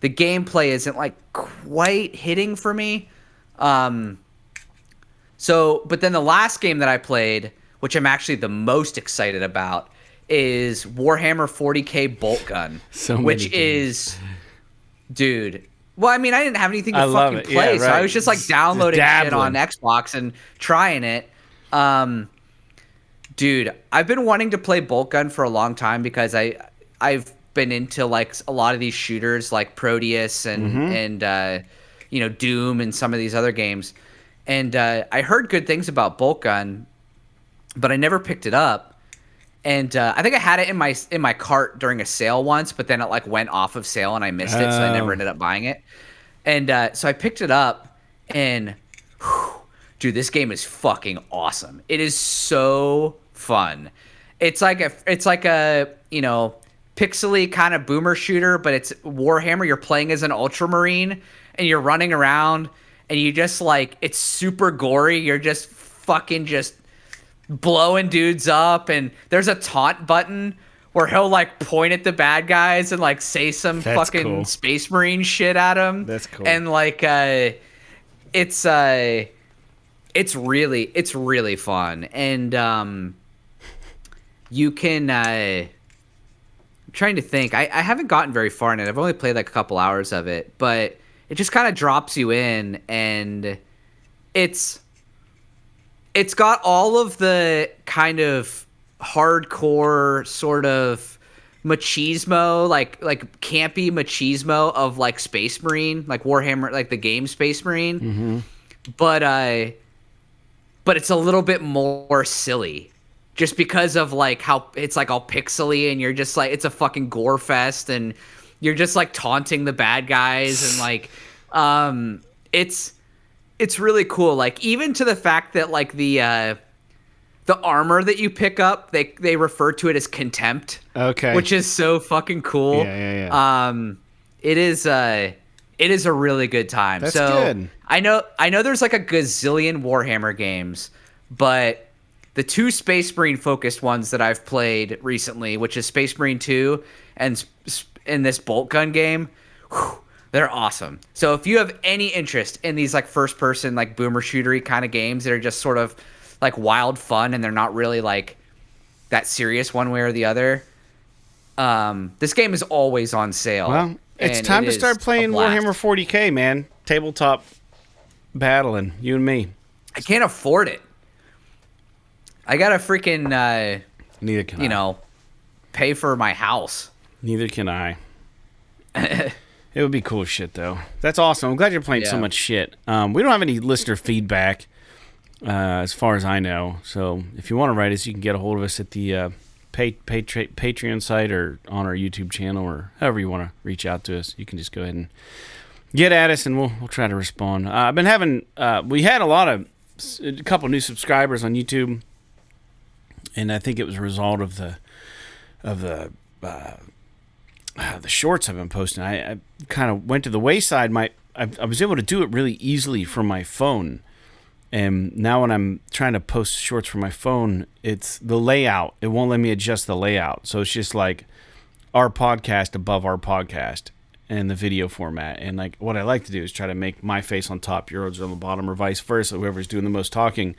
the gameplay isn't like quite hitting for me. But then the last game that I played, which I'm actually the most excited about, is Warhammer 40K Boltgun, which is, dude. Well, I mean, I didn't have anything to fucking play, so I was just like downloading shit on Xbox and trying it. Dude, I've been wanting to play Boltgun for a long time because I've been into like a lot of these shooters like Proteus and Doom and some of these other games. And I heard good things about Boltgun, but I never picked it up. And I think I had it in my cart during a sale once, but then it like went off of sale and I missed it, so I never ended up buying it. And so I picked it up, and dude, this game is fucking awesome. It is so fun. It's like a pixely kind of boomer shooter, but it's Warhammer. You're playing as an Ultramarine, and you're running around, and you just like, it's super gory. You're just fucking just blowing dudes up, and there's a taunt button where he'll like point at the bad guys and like say some fucking Space Marine shit at them. That's cool. And like it's really fun. And you can I'm trying to think. I haven't gotten very far in it. I've only played like a couple hours of it, but it just kind of drops you in, and it's got all of the kind of hardcore sort of machismo, like campy machismo of like Space Marine, like Warhammer, like the game Space Marine. But it's a little bit more silly, just because of like how it's like all pixely, and you're just like, it's a fucking gore fest, and you're just like taunting the bad guys, and like it's really cool. Like, even to the fact that like the armor that you pick up, they refer to it as contempt. Okay. Which is so fucking cool. Yeah. It is a really good time. That's good. I know there's like a gazillion Warhammer games, but the two Space Marine focused ones that I've played recently, which is Space Marine 2 and in this Boltgun game, they're awesome. So if you have any interest in these like first person, like boomer shootery kind of games that are just sort of like wild fun, and they're not really like that serious one way or the other, this game is always on sale. Well, it's time to start playing Warhammer 40K, man. Tabletop battling, you and me. I can't afford it. I gotta freaking neither can I pay for my house. Neither can I. It would be cool shit, though. That's awesome. I'm glad you're playing so much shit. We don't have any listener feedback, as far as I know. So if you want to write us, you can get a hold of us at the Patreon site or on our YouTube channel, or however you want to reach out to us. You can just go ahead and get at us, and we'll try to respond. I've been having we had a couple new subscribers on YouTube, and I think it was a result of the shorts I've been posting. I kind of went to the wayside. I was able to do it really easily from my phone, and now when I'm trying to post shorts from my phone, it's the layout. It won't let me adjust the layout, so it's just like our podcast above our podcast and the video format. And like, what I like to do is try to make my face on top, yours on the bottom, or vice versa, whoever's doing the most talking.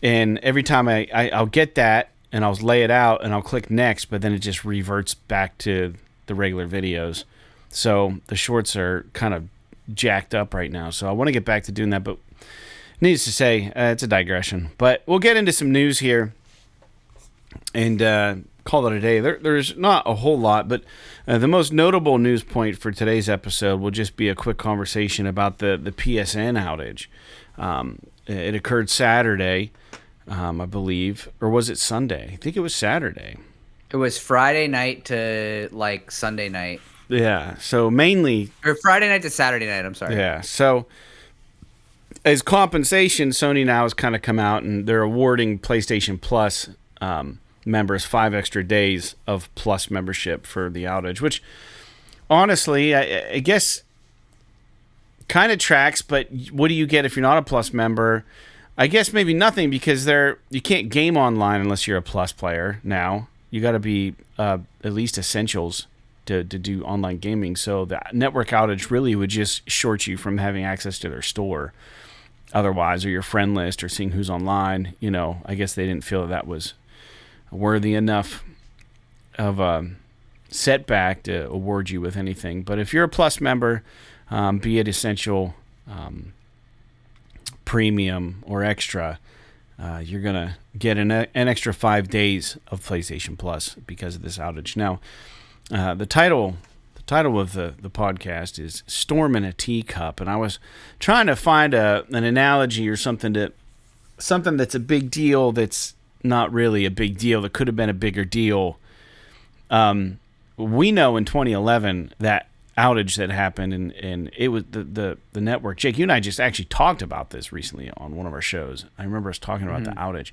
And every time I'll get that, and I'll lay it out, and I'll click next, but then it just reverts back to the regular videos. So the shorts are kind of jacked up right now. So I want to get back to doing that, but needless to say, it's a digression. But we'll get into some news here and call it a day. There's not a whole lot, but the most notable news point for today's episode will just be a quick conversation about the PSN outage. It occurred Saturday, I believe, or was it Sunday? I think it was Saturday. It was Friday night to like Sunday night. Yeah, so mainly... Or Friday night to Saturday night, I'm sorry. Yeah, so as compensation, Sony now has kind of come out, and they're awarding PlayStation Plus members 5 extra days of Plus membership for the outage, which honestly, I guess kind of tracks, but what do you get if you're not a Plus member? I guess maybe nothing, because you can't game online unless you're a Plus player now. You got to be at least Essentials to do online gaming. So the network outage really would just short you from having access to their store otherwise, or your friend list, or seeing who's online. I guess they didn't feel that was worthy enough of a setback to award you with anything. But if you're a Plus member, be it Essential, Premium, or Extra, you're going to get an extra 5 days of PlayStation Plus because of this outage. Now, the title of the podcast is Storm in a Teacup, and I was trying to find an analogy or something that's a big deal that's not really a big deal, that could have been a bigger deal. We know in 2011 that outage that happened, and it was the network. Jake, you and I just actually talked about this recently on one of our shows. I remember us talking about the outage.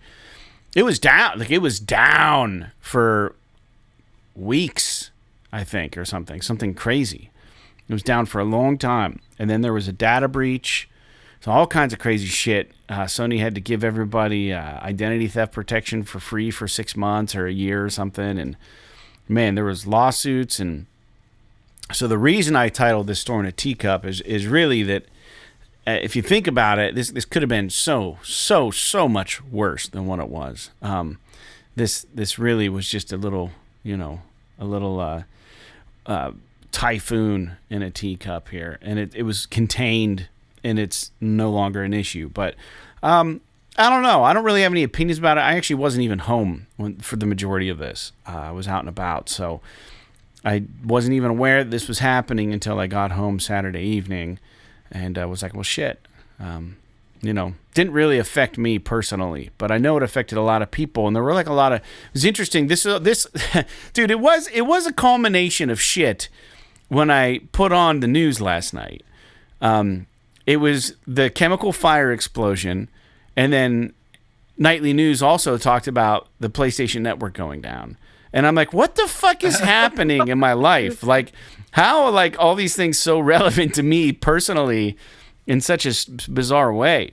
It was down, it was down for weeks, I think, or something crazy. It was down for a long time, and then there was a data breach. So all kinds of crazy shit. Sony had to give everybody identity theft protection for free for 6 months or a year or something, and man, there was lawsuits. And so the reason I titled this Storm in a Teacup is really that if you think about it, this could have been so much worse than what it was. This really was just a little typhoon in a teacup here, and it was contained, and it's no longer an issue. But I don't know. I don't really have any opinions about it. I actually wasn't even home for the majority of this. I was out and about, so I wasn't even aware that this was happening until I got home Saturday evening, and I was like, well, shit. Didn't really affect me personally, but I know it affected a lot of people, and there were like a lot of. It was interesting. This dude, it was a culmination of shit when I put on the news last night. It was the chemical fire explosion, and then nightly news also talked about the PlayStation Network going down. And I'm like, what the fuck is happening in my life? Like, how are like all these things so relevant to me personally in such a bizarre way?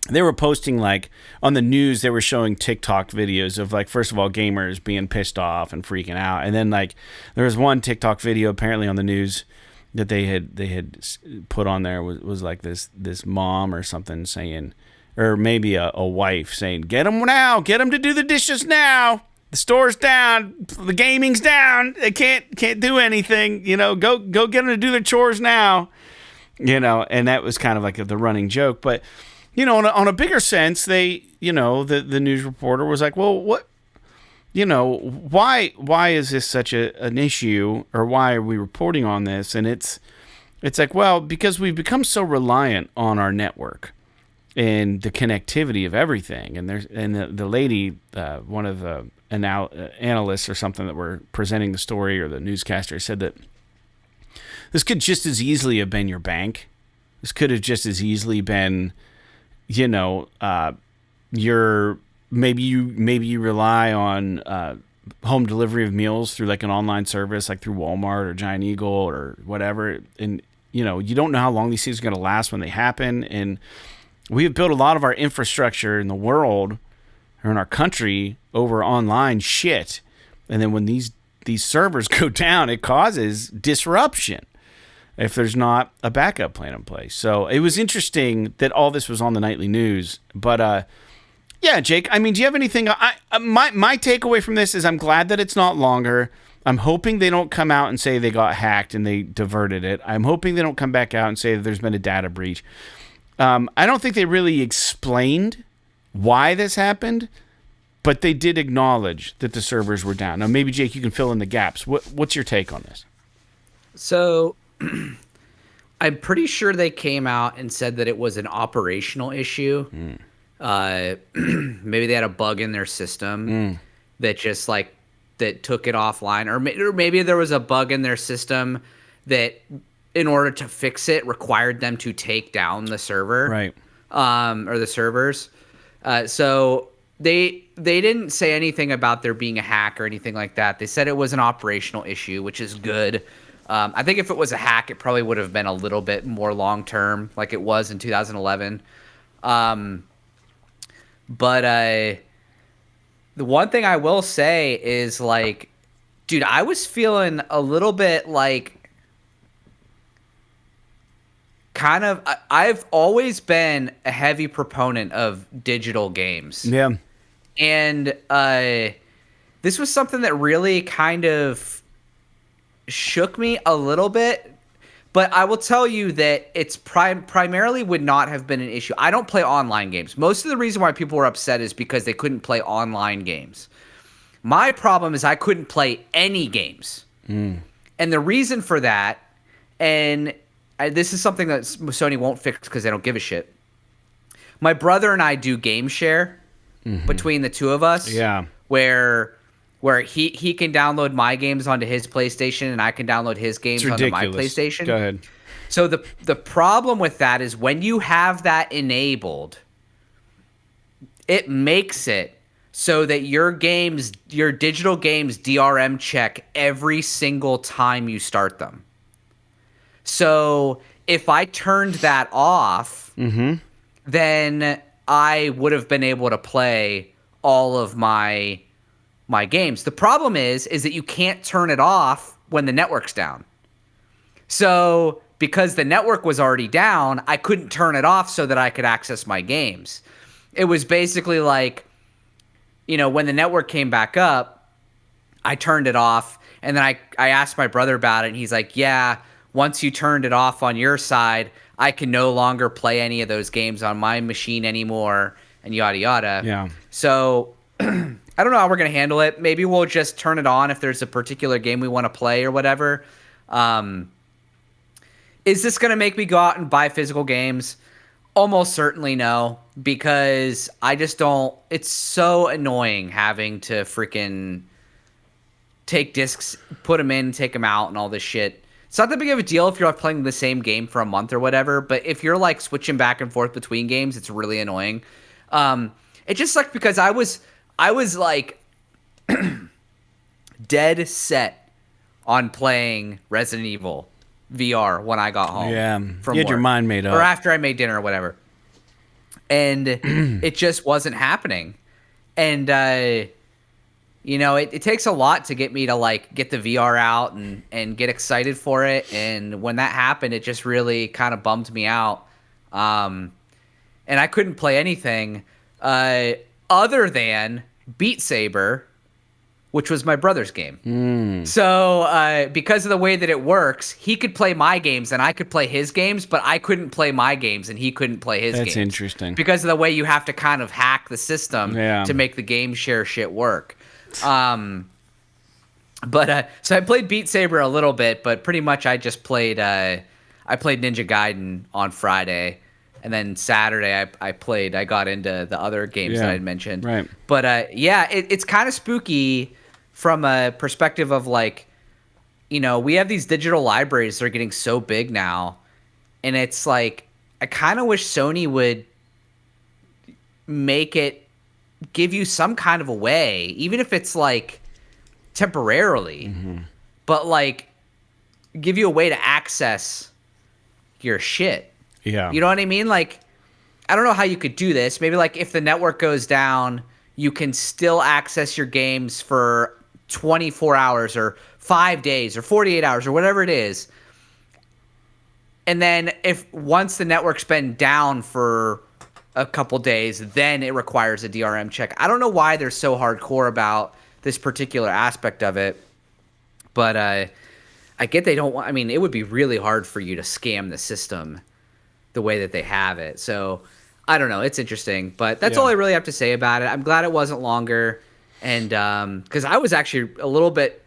They were posting, like, on the news, they were showing TikTok videos of, like, first of all, gamers being pissed off and freaking out. And then, like, there was one TikTok video apparently on the news that they had put on there was like this mom or something saying, or maybe a wife saying, get them now, get them to do the dishes now. The store's down, the gaming's down. They can't do anything. Go get them to do their chores now. And that was kind of like the running joke. But on a bigger sense, they, the news reporter was like, well, what, why is this such an issue, or why are we reporting on this? And it's like, well, because we've become so reliant on our network and the connectivity of everything. And the lady, one of the analysts or something that were presenting the story, or the newscaster, said that this could just as easily have been your bank. This could have just as easily been, your maybe you rely on home delivery of meals through like an online service, like through Walmart or Giant Eagle or whatever, and you don't know how long these things are going to last when they happen. And we have built a lot of our infrastructure in the world or in our country over online shit, and then when these servers go down, it causes disruption if there's not a backup plan in place. So it was interesting that all this was on the nightly news. But yeah, Jake, I mean, do you have anything? My takeaway from this is I'm glad that it's not longer. I'm hoping they don't come out and say they got hacked and they diverted it. I'm hoping they don't come back out and say that there's been a data breach. I don't think they really explained why this happened, but they did acknowledge that the servers were down. Now, maybe, Jake, you can fill in the gaps. What's your take on this? So I'm pretty sure they came out and said that it was an operational issue. Maybe they had a bug in their system that just that took it offline, or maybe there was a bug in their system that, in order to fix it, required them to take down the server, right? Or the servers. So they didn't say anything about there being a hack or anything like that. They said it was an operational issue, which is good. I think if it was a hack, it probably would have been a little bit more long term, like it was in 2011. But the one thing I will say is, like, Dude, I was feeling a little bit like kind of I've always been a heavy proponent of digital games. Yeah. And this was something that really kind of shook me a little bit. But I will tell you that it's primarily would not have been an issue. I don't play online games. Most of the reason why people were upset is because they couldn't play online games. My problem is I couldn't play any games. And the reason for that, and this is something that Sony won't fix because they don't give a shit. My brother and I do game share between the two of us. Yeah. Where he can download my games onto his PlayStation and I can download his games onto my PlayStation. Go ahead. So the problem with that is when you have that enabled, it makes it so that your digital games DRM check every single time you start them. So if I turned that off, then I would have been able to play all of my games. The problem is that you can't turn it off when the network's down. So because the network was already down, I couldn't turn it off so that I could access my games. It was basically like, when the network came back up, I turned it off, and then I asked my brother about it, and he's like, yeah, once you turned it off on your side, I can no longer play any of those games on my machine anymore, and yada yada. Yeah. So I don't know how we're going to handle it. Maybe we'll just turn it on if there's a particular game we want to play or whatever. Is this going to make me go out and buy physical games? Almost certainly no, because I just don't. It's so annoying having to freaking take discs, put them in, take them out, and all this shit. It's not that big of a deal if you're playing the same game for a month or whatever, but if you're like switching back and forth between games, it's really annoying. It just sucked because I was like dead set on playing Resident Evil VR when I got home. Yeah, from you had work, your mind made up. or after I made dinner or whatever, and it just wasn't happening. And it takes a lot to get me to like get the VR out and get excited for it. And when that happened, it just really kind of bummed me out. And I couldn't play anything other than Beat Saber, which was my brother's game. So because of the way that it works, he could play my games and I could play his games, but I couldn't play my games and he couldn't play his games. That's interesting. Because of the way you have to kind of hack the system to make the game share shit work. So I played Beat Saber a little bit, but pretty much I just played I played Ninja Gaiden on Friday. And then Saturday, I got into the other games that I had mentioned. Right. But it's kind of spooky from a perspective of like, we have these digital libraries that are getting so big now. And it's like, I kind of wish Sony would give you some kind of a way, even if it's like temporarily, but like give you a way to access your shit. Yeah. You know what I mean? Like, I don't know how you could do this. Maybe like if the network goes down, you can still access your games for 24 hours or 5 days or 48 hours or whatever it is. And then once the network's been down for a couple days, then it requires a DRM check. I don't know why they're so hardcore about this particular aspect of it. But I get they don't want, I mean, it would be really hard for you to scam the system the way that they have it. So I don't know. It's interesting, but that's all I really have to say about it. I'm glad it wasn't longer. And because I was actually a little bit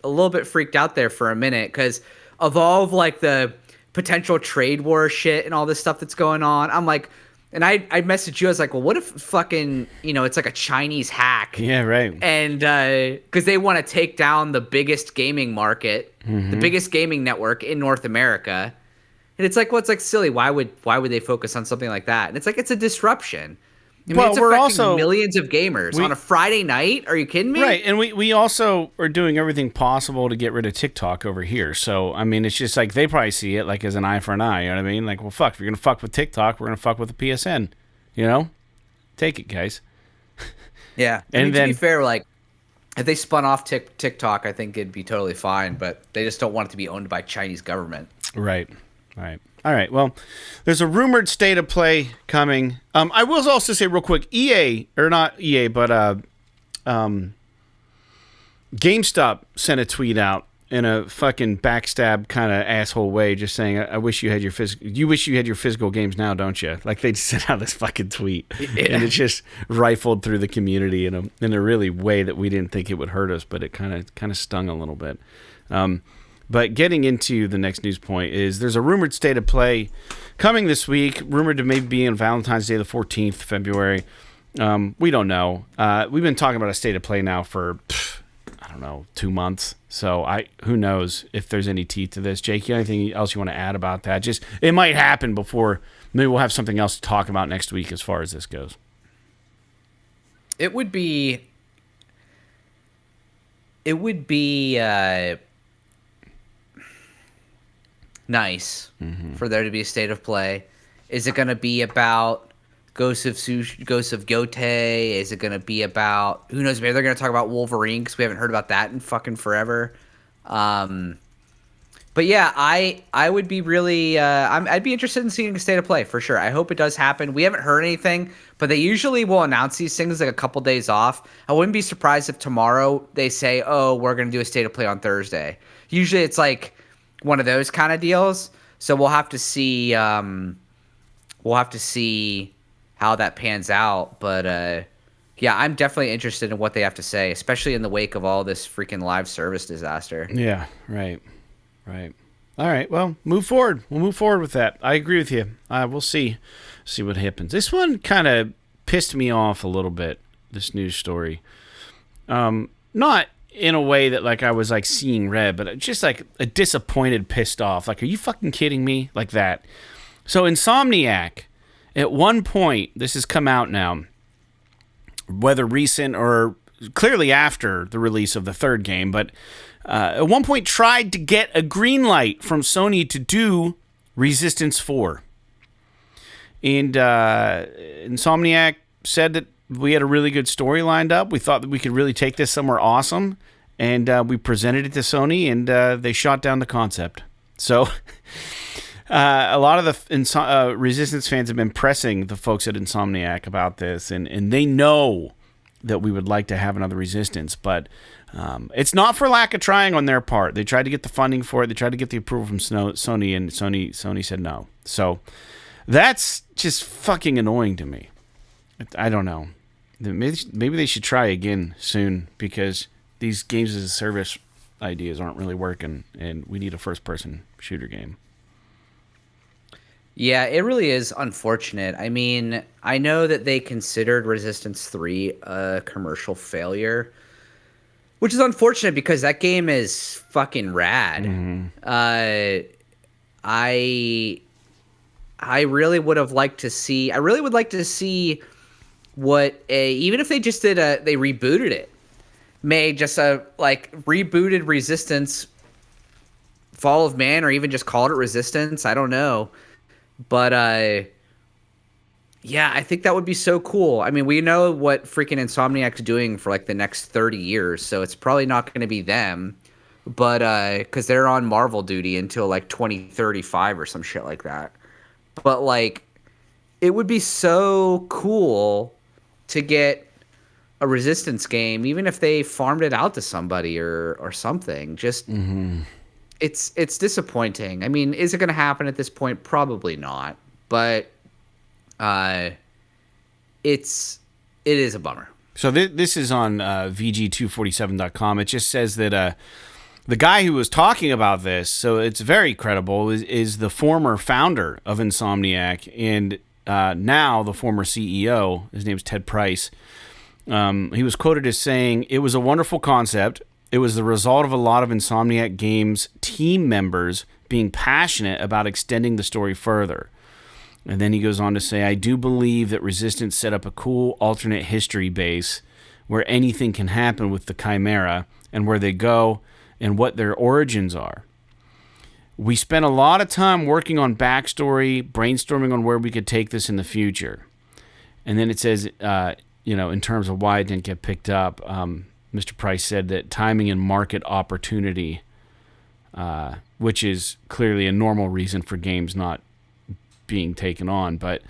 freaked out there for a minute because of all of like the potential trade war shit and all this stuff that's going on. I'm like, and I messaged you. I was like, well, what if fucking, it's like a Chinese hack? Yeah, right. And because they want to take down the biggest gaming market, the biggest gaming network in North America. And it's like, well, it's like silly. Why would they focus on something like that? And it's like, it's a disruption. I mean, it's affecting millions of gamers on a Friday night. Are you kidding me? Right, and we also are doing everything possible to get rid of TikTok over here. So, I mean, it's just like they probably see it like as an eye for an eye. You know what I mean? Like, well, fuck, if you're going to fuck with TikTok, we're going to fuck with the PSN. You know? Take it, guys. Yeah. And to then, be fair, like, If they spun off TikTok, I think it'd be totally fine, but they just don't want it to be owned by Chinese government. Right. All right. Well, there's a rumored state of play coming. I will also say real quick, EA, or not EA, but GameStop sent a tweet out in a fucking backstab kind of asshole way, just saying, "I wish you had your physical. You wish you had your physical games now, don't you?" Like they just sent out this fucking tweet, and it just rifled through the community in a really way that we didn't think it would hurt us, but it kind of stung a little bit. But getting into the next news point is there's a rumored state of play coming this week, rumored to maybe be on Valentine's Day, the 14th, February. We don't know. We've been talking about a state of play now for. I don't know, 2 months. So who knows if there's any teeth to this. Jake, you have anything else you want to add about that? Just it might happen before. Maybe we'll have something else to talk about next week as far as this goes. It would be nice for there to be a state of play. Is it going to be about Ghosts of GOTHAM? Is it going to be about, who knows, maybe they're going to talk about Wolverine because we haven't heard about that in fucking forever. But yeah, I would be really, I'd be interested in seeing a state of play for sure. I hope it does happen. We haven't heard anything, but they usually will announce these things like a couple days off. I wouldn't be surprised if tomorrow they say, oh, we're going to do a state of play on Thursday. Usually it's like one of those kind of deals. So we'll have to see, how that pans out, but yeah, I'm definitely interested in what they have to say, especially in the wake of all this freaking live service disaster. Yeah, right. All right, well, move forward. We'll move forward with that. I agree with you. We'll see what happens. This one kind of pissed me off a little bit, this news story. Not in a way that like I was like seeing red, but just like a disappointed, pissed off. Like, are you fucking kidding me? Like that. So Insomniac, at one point, this has come out now, whether recent or clearly after the release of the third game, but at one point tried to get a green light from Sony to do Resistance 4. And Insomniac said that we had a really good story lined up. We thought that we could really take this somewhere awesome, and we presented it to Sony, and they shot down the concept. So... a lot of the Resistance fans have been pressing the folks at Insomniac about this, and they know that we would like to have another Resistance, but it's not for lack of trying on their part. They tried to get the funding for it. They tried to get the approval from Sony, and Sony said no. So that's just fucking annoying to me. I don't know. Maybe they should try again soon, because these games as a service ideas aren't really working, and we need a first-person shooter game. Yeah, it really is unfortunate. I mean, I know that they considered Resistance 3 a commercial failure, which is unfortunate because that game is fucking rad. Mm-hmm. I really would have liked to see. I really would like to see even if they just did they rebooted it, made just a like rebooted Resistance Fall of Man, or even just called it Resistance. I don't know. But, yeah, I think that would be so cool. I mean, we know what freaking Insomniac's doing for, like, the next 30 years, so it's probably not going to be them. But, because they're on Marvel duty until, like, 2035 or some shit like that. But, like, it would be so cool to get a Resistance game, even if they farmed it out to somebody or something. Just... Mm-hmm. It's disappointing. I mean, is it going to happen at this point? Probably not. But it is a bummer. So this is on VG247.com. It just says that the guy who was talking about this, so it's very credible, is the former founder of Insomniac, and now the former CEO. His name's Ted Price. He was quoted as saying, "It was a wonderful concept. It was the result of a lot of Insomniac Games team members being passionate about extending the story further." And then he goes on to say, "I do believe that Resistance set up a cool alternate history base where anything can happen with the Chimera and where they go and what their origins are. We spent a lot of time working on backstory, brainstorming on where we could take this in the future." And then it says, in terms of why it didn't get picked up, Mr. Price said that timing and market opportunity, which is clearly a normal reason for games not being taken on. But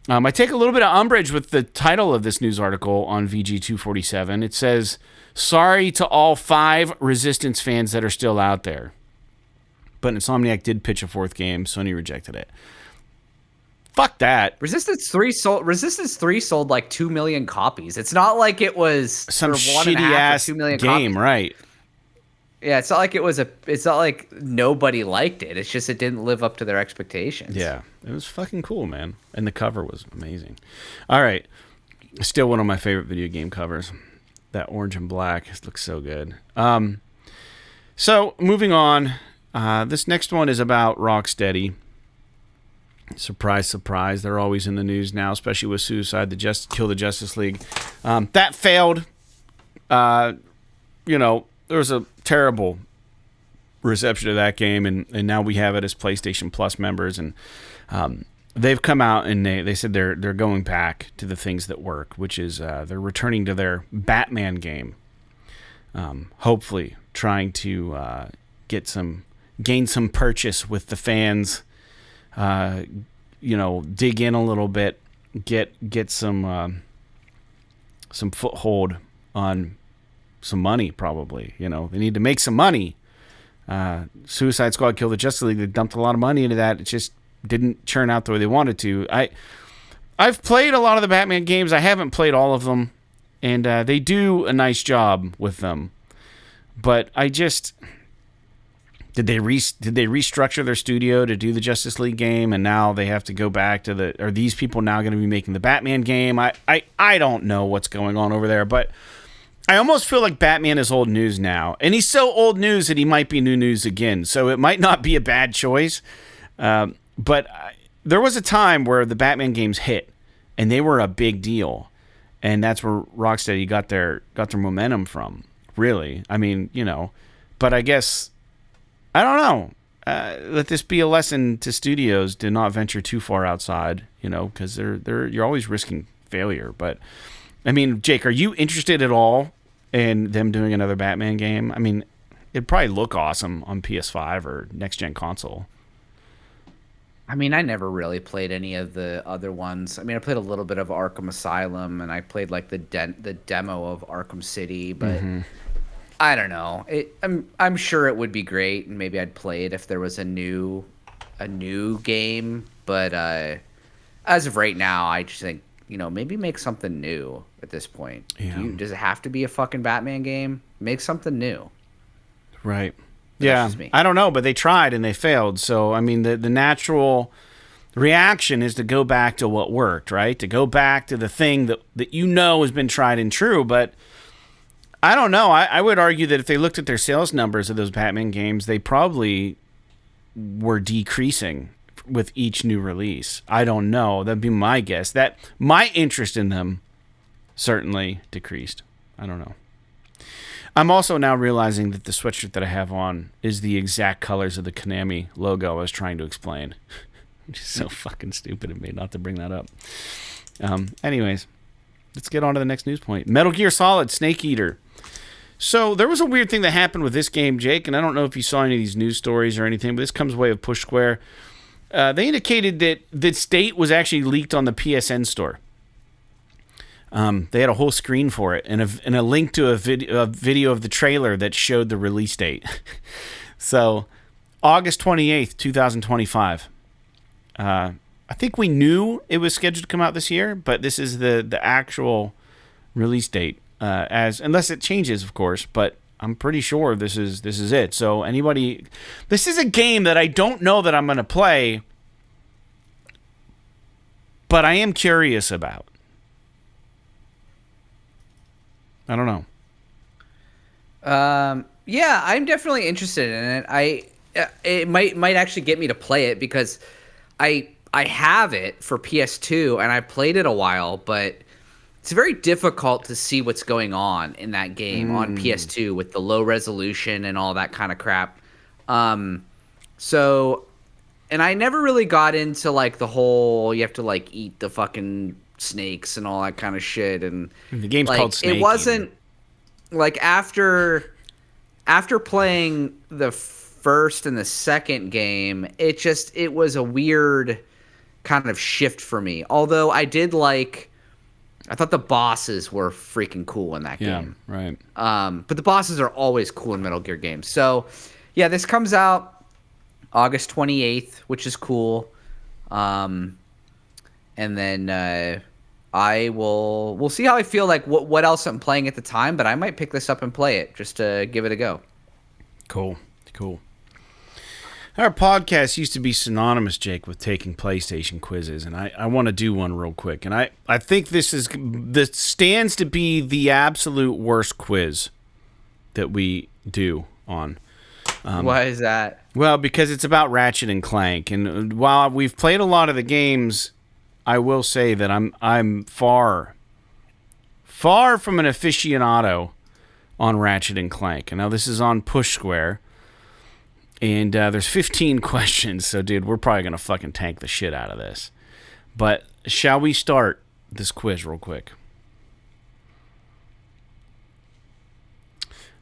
I take a little bit of umbrage with the title of this news article on VG247. It says, "Sorry to all 5 Resistance fans that are still out there." But Insomniac did pitch a 4th game. Sony rejected it. Fuck that. Resistance 3 sold like 2 million copies. It's not like it was some shitty ass 2 million game, copies. Right? Yeah, it's not like it's not like nobody liked it. It's just it didn't live up to their expectations. Yeah, it was fucking cool, man. And the cover was amazing. All right. Still one of my favorite video game covers. That orange and black looks so good. So moving on, this next one is about Rocksteady. Surprise, surprise. They're always in the news now, especially with Suicide, Kill the Justice League. That failed. There was a terrible reception of that game, and now we have it as PlayStation Plus members, and they've come out and they said they're going back to the things that work, which is they're returning to their Batman game. Hopefully trying to gain some purchase with the fans. Dig in a little bit, get some foothold on some money, probably. They need to make some money. Suicide Squad, Kill the Justice League, they dumped a lot of money into that. It just didn't churn out the way they wanted to. I've played a lot of the Batman games. I haven't played all of them, and they do a nice job with them. But I just... Did they restructure their studio to do the Justice League game, and now they have to go back to are these people now going to be making the Batman game? I don't know what's going on over there, but I almost feel like Batman is old news now, and he's so old news that he might be new news again, so it might not be a bad choice. But there was a time where the Batman games hit, and they were a big deal, and that's where Rocksteady got their momentum from, really. I mean, but I guess... I don't know. Let this be a lesson to studios to not venture too far outside, because you're always risking failure. But I mean, Jake, are you interested at all in them doing another Batman game? I mean, it'd probably look awesome on PS5 or next gen console. I mean, I never really played any of the other ones. I mean, I played a little bit of Arkham Asylum, and I played like the demo of Arkham City, but. Mm-hmm. I don't know. I'm sure it would be great, and maybe I'd play it if there was a new game. But as of right now, I just think maybe make something new at this point. Yeah. Does it have to be a fucking Batman game? Make something new. Right. But yeah. I don't know, but they tried and they failed. So I mean, the natural reaction is to go back to what worked, right? To go back to the thing that has been tried and true, but. I don't know. I would argue that if they looked at their sales numbers of those Batman games, they probably were decreasing with each new release. I don't know. That'd be my guess. That my interest in them certainly decreased. I don't know. I'm also now realizing that the sweatshirt that I have on is the exact colors of the Konami logo I was trying to explain. Which is so fucking stupid of me not to bring that up. Anyways, let's get on to the next news point. Metal Gear Solid Snake Eater. So there was a weird thing that happened with this game, Jake, and I don't know if you saw any of these news stories or anything, but this comes way of Push Square. They indicated that the state was actually leaked on the PSN store. They had a whole screen for it and a link to a video of the trailer that showed the release date. So August 28th, 2025. I think we knew it was scheduled to come out this year, but this is the actual release date. Unless it changes, of course, but I'm pretty sure this is it. So this is a game that I don't know that I'm going to play, but I am curious about. I don't know. Yeah, I'm definitely interested in it. It might actually get me to play it because I have it for PS2 and I played it a while, but it's very difficult to see what's going on in that game on PS2 with the low resolution and all that kind of crap. So, and I never really got into like the whole you have to like eat the fucking snakes and all that kind of shit. And the game's like, called Snake It wasn't. Eater. like after playing the first and the second game, it was a weird kind of shift for me. Although I thought the bosses were freaking cool in that game. Yeah, right. But the bosses are always cool in Metal Gear games. So, yeah, this comes out August 28th, which is cool. And then we'll see how I feel, like what else I'm playing at the time, but I might pick this up and play it just to give it a go. Cool. Our podcast used to be synonymous, Jake, with taking PlayStation quizzes, and I want to do one real quick. And I think this stands to be the absolute worst quiz that we do on. Why is that? Well, because it's about Ratchet and Clank, and while we've played a lot of the games, I will say that I'm far from an aficionado on Ratchet and Clank. And now this is on Push Square. And there's 15 questions, so dude, we're probably going to fucking tank the shit out of this. But shall we start this quiz real quick?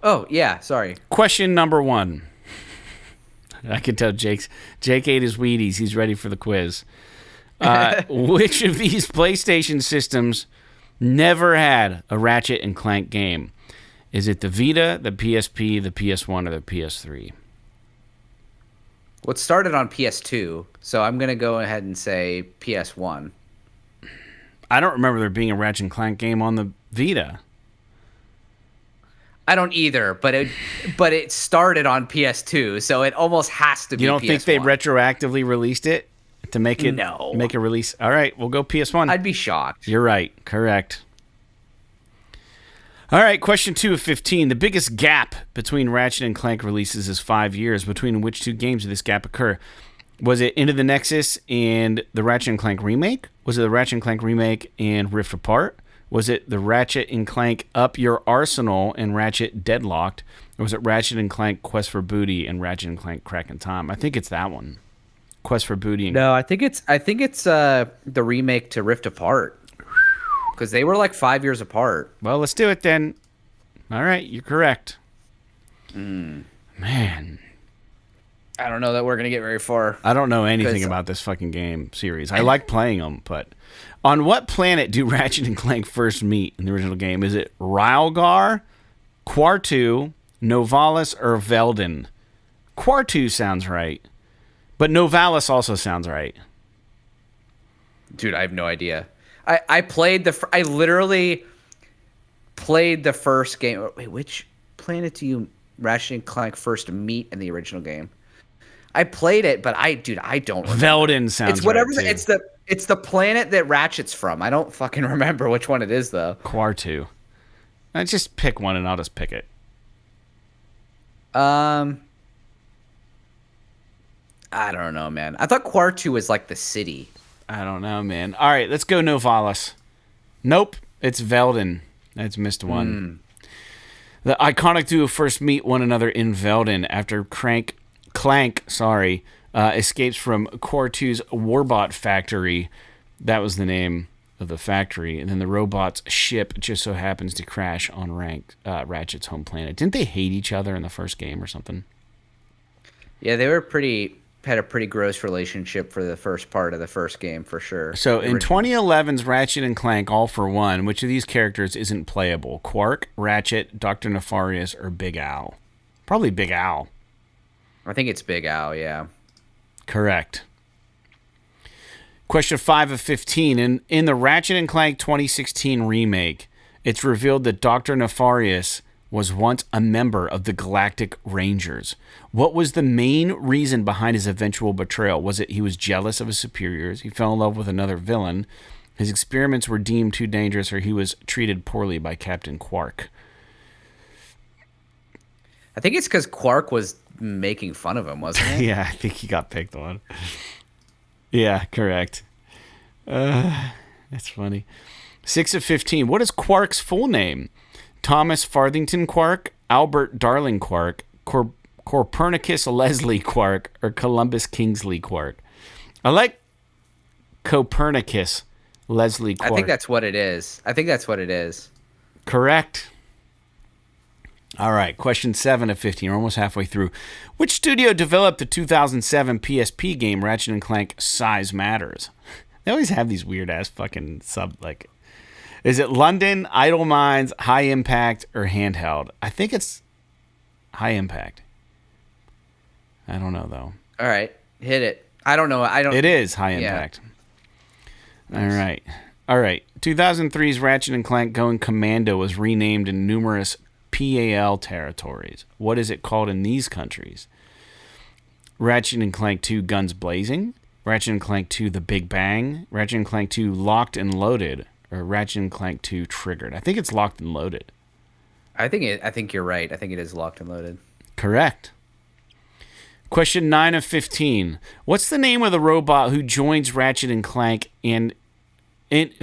Oh, yeah, sorry. Question number 1. I can tell Jake ate his Wheaties. He's ready for the quiz. Which of these PlayStation systems never had a Ratchet and Clank game? Is it the Vita, the PSP, the PS1, or the PS3? Well, it started on PS2, so I'm going to go ahead and say PS1. I don't remember there being a Ratchet and Clank game on the Vita. I don't either, but it started on PS2, so it almost has to be PS1. You don't think they retroactively released it to make it No. make a release? All right, we'll go PS1. I'd be shocked. You're right. Correct. All right, question 2 of 15. The biggest gap between Ratchet and Clank releases is 5 years. Between which two games did this gap occur? Was it Into the Nexus and the Ratchet and Clank remake? Was it the Ratchet and Clank remake and Rift Apart? Was it the Ratchet and Clank Up Your Arsenal and Ratchet Deadlocked? Or was it Ratchet and Clank Quest for Booty and Ratchet and Clank Crack in Time? I think it's that one. Quest for Booty. And No, I think it's the remake to Rift Apart. Because they were like 5 years apart. Well, let's do it then. All right, you're correct. Man. I don't know that we're going to get very far. I don't know anything about this fucking game series. I like playing them, but on what planet do Ratchet and Clank first meet in the original game? Is it Rylgar, Quartu, Novalis, or Veldin? Quartu sounds right, but Novalis also sounds right. Dude, I have no idea. I literally played the first game. Wait, which planet do you Ratchet and Clank first meet in the original game? I played it, but I don't remember. Veldin sounds it's whatever right, it's the planet that Ratchet's from. I don't fucking remember which one it is though. Quartu. I just pick one and I'll just pick it. I don't know, man. I thought Quartu was like the city. I don't know, man. All right, let's go Novalis. Nope, it's Veldin. That's missed one. The iconic duo first meet one another in Veldin after Clank escapes from Quartu's Warbot factory. That was the name of the factory. And then the robot's ship just so happens to crash on Ratchet's home planet. Didn't they hate each other in the first game or something? Yeah, they had a pretty gross relationship for the first part of the first game, for sure. So in 2011's Ratchet and Clank All for One, which of these characters isn't playable? Quark, Ratchet, Dr. Nefarious, or Big Al? Probably Big Al. I think it's Big Al, yeah. Correct. Question 5 of 15. In the Ratchet and Clank 2016 remake, it's revealed that Dr. Nefarious was once a member of the Galactic Rangers. What was the main reason behind his eventual betrayal? Was it he was jealous of his superiors, he fell in love with another villain, his experiments were deemed too dangerous, or he was treated poorly by Captain Quark? I think it's because Quark was making fun of him, wasn't it? Yeah, I think he got picked on. Yeah, correct. That's funny. 6 of 15. What is Quark's full name? Thomas Farthington Quark, Albert Darling Quark, Copernicus Leslie Quark, or Columbus Kingsley Quark? I like Copernicus Leslie Quark. I think that's what it is. Correct. All right, question 7 of 15. We're almost halfway through. Which studio developed the 2007 PSP game Ratchet and Clank Size Matters? They always have these weird-ass fucking Is it London, Idle Minds, High Impact, or Handheld? I think it's High Impact. I don't know, though. All right, hit it. I don't know. It is High Impact. Yeah. All right. 2003's Ratchet and Clank Going Commando was renamed in numerous PAL territories. What is it called in these countries? Ratchet and Clank 2 Guns Blazing, Ratchet and Clank 2 The Big Bang, Ratchet and Clank 2 Locked and Loaded, or Ratchet and Clank 2 Triggered. I think it's Locked and Loaded. I think you're right. I think it is Locked and Loaded. Correct. Question 9 of 15. What's the name of the robot who joins Ratchet and Clank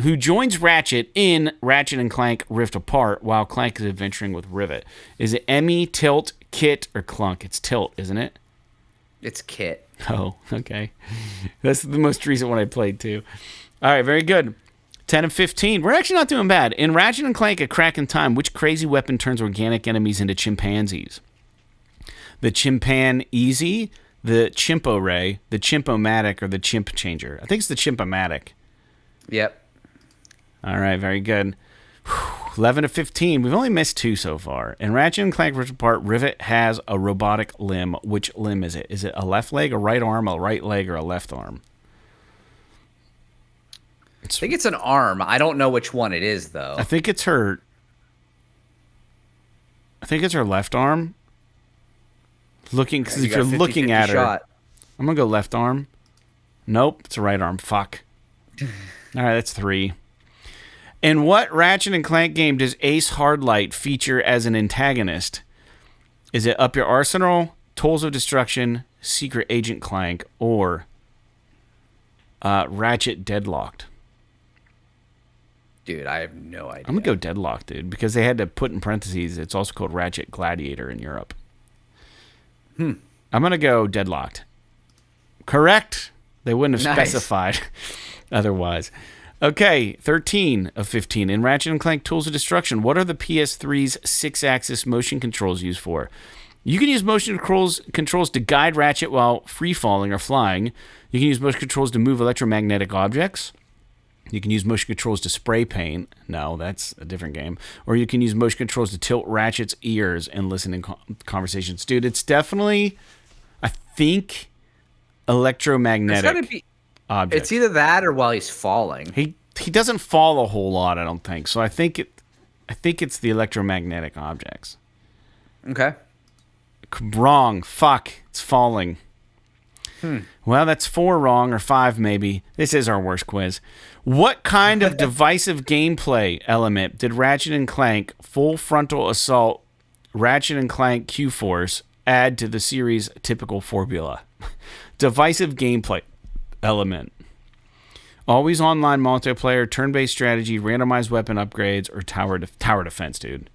who joins Ratchet in Ratchet and Clank Rift Apart while Clank is adventuring with Rivet? Is it Emmy, Tilt, Kit, or Clunk? It's Tilt, isn't it? It's Kit. Oh, okay. That's the most recent one I played, too. All right, very good. 10 of 15. We're actually not doing bad. In Ratchet and Clank A Crack in Time, which crazy weapon turns organic enemies into chimpanzees? The Chimpan-Easy, the Chimpo-Ray, the Chimp-O-Matic, or the Chimp Changer? I think it's the Chimp-O-Matic. Yep. All right, very good. 11 of 15. We've only missed 2 so far. In Ratchet and Clank Rift Apart, Rivet has a robotic limb. Which limb is it? Is it a left leg, a right arm, a right leg, or a left arm? I think it's an arm. I don't know which one it is, though. I think it's her left arm. Looking, because if you're looking at her, I'm gonna go left arm. Nope, it's a right arm. Fuck. All right, that's 3. In what Ratchet and Clank game does Ace Hardlight feature as an antagonist? Is it Up Your Arsenal, Tools of Destruction, Secret Agent Clank, or Ratchet Deadlocked? Dude, I have no idea. I'm going to go Deadlocked, dude, because they had to put in parentheses, it's also called Ratchet Gladiator in Europe. I'm going to go Deadlocked. Correct. They wouldn't have specified otherwise. Okay, 13 of 15. In Ratchet and Clank Tools of Destruction, what are the PS3's 6-axis motion controls used for? You can use motion controls to guide Ratchet while free-falling or flying. You can use motion controls to move electromagnetic objects. You can use motion controls to spray paint. No, that's a different game. Or you can use motion controls to tilt Ratchet's ears and listen in conversations. Dude, it's definitely, I think, electromagnetic. It's gotta be. Object. It's either that or while he's falling. He doesn't fall a whole lot, I don't think. So I think it's the electromagnetic objects. Okay. Wrong. Fuck. It's falling. Well, that's 4 wrong, or 5 maybe. This is our worst quiz. What kind of divisive gameplay element did Ratchet and Clank Full Frontal Assault, Ratchet and Clank Q-Force add to the series' typical formula? Divisive gameplay element. Always online multiplayer, turn-based strategy, randomized weapon upgrades, or tower defense, dude.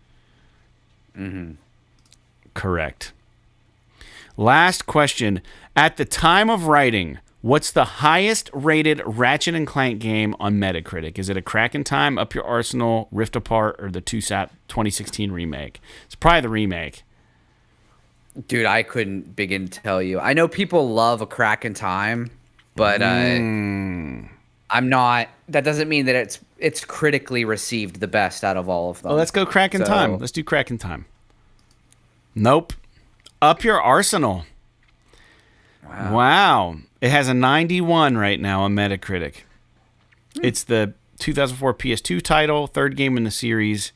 Correct. Last question. At the time of writing, what's the highest rated Ratchet and Clank game on Metacritic? Is it A Crack in Time, Up Your Arsenal, Rift Apart, or the 2016 remake? It's probably the remake. Dude, I couldn't begin to tell you. I know people love A Crack in Time. But I'm not. That doesn't mean that it's critically received the best out of all of them. Well, let's go Crack in Time. Let's do Crack in Time. Nope. Up Your Arsenal. Wow. It has a 91 right now on Metacritic. It's the 2004 PS2 title, 3rd game in the series,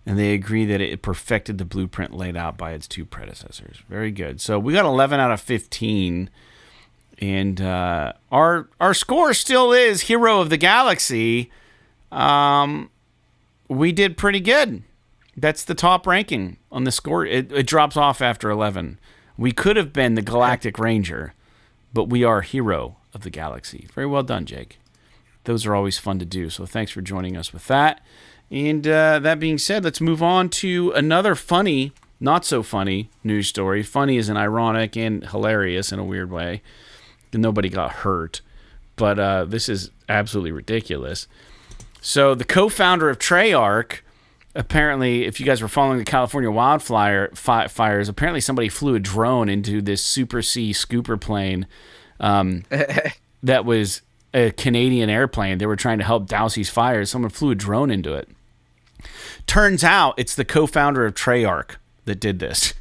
and they agree that it perfected the blueprint laid out by its 2 predecessors. Very good. So we got 11 out of 15. And our score still is Hero of the Galaxy. We did pretty good. That's the top ranking on the score. It drops off after 11. We could have been the Galactic Ranger, but we are Hero of the Galaxy. Very well done, Jake. Those are always fun to do, so thanks for joining us with that. And that being said, let's move on to another funny, not so funny news story. Funny is an ironic and hilarious in a weird way. Nobody got hurt, but this is absolutely ridiculous. So the co-founder of Treyarch apparently, if you guys were following the California fires, apparently somebody flew a drone into this Super C scooper plane that was a Canadian airplane. They were trying to help douse these fires. Someone flew a drone into it. Turns out it's the co-founder of Treyarch that did this.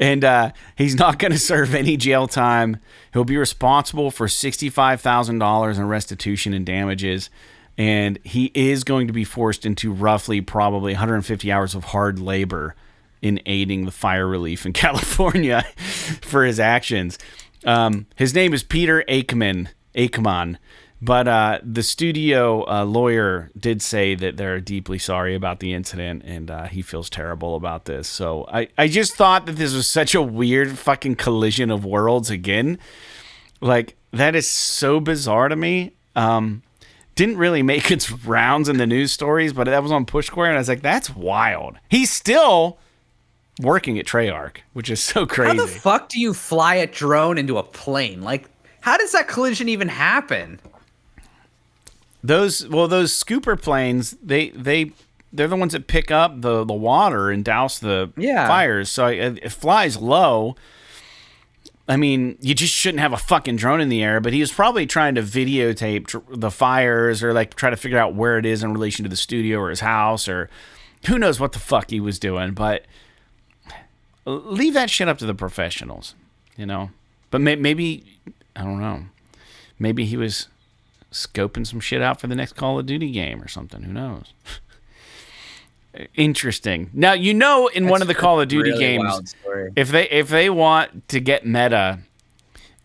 And he's not going to serve any jail time. He'll be responsible for $65,000 in restitution and damages. And he is going to be forced into roughly probably 150 hours of hard labor in aiding the fire relief in California for his actions. His name is Peter Aikman. But the studio lawyer did say that they're deeply sorry about the incident, and he feels terrible about this. So I just thought that this was such a weird fucking collision of worlds again. Like, that is so bizarre to me. Didn't really make its rounds in the news stories, but that was on Push Square, and I was like, that's wild. He's still working at Treyarch, which is so crazy. How the fuck do you fly a drone into a plane? Like, how does that collision even happen? Those scooper planes, they're the ones that pick up the water and douse the fires. So it flies low. I mean, you just shouldn't have a fucking drone in the air, but he was probably trying to videotape the fires or like try to figure out where it is in relation to the studio or his house, or who knows what the fuck he was doing. But leave that shit up to the professionals, you know? But maybe, I don't know, maybe he was scoping some shit out for the next Call of Duty game or something. Who knows? Interesting. Now, you know, in one of the Call of Duty games, if they want to get meta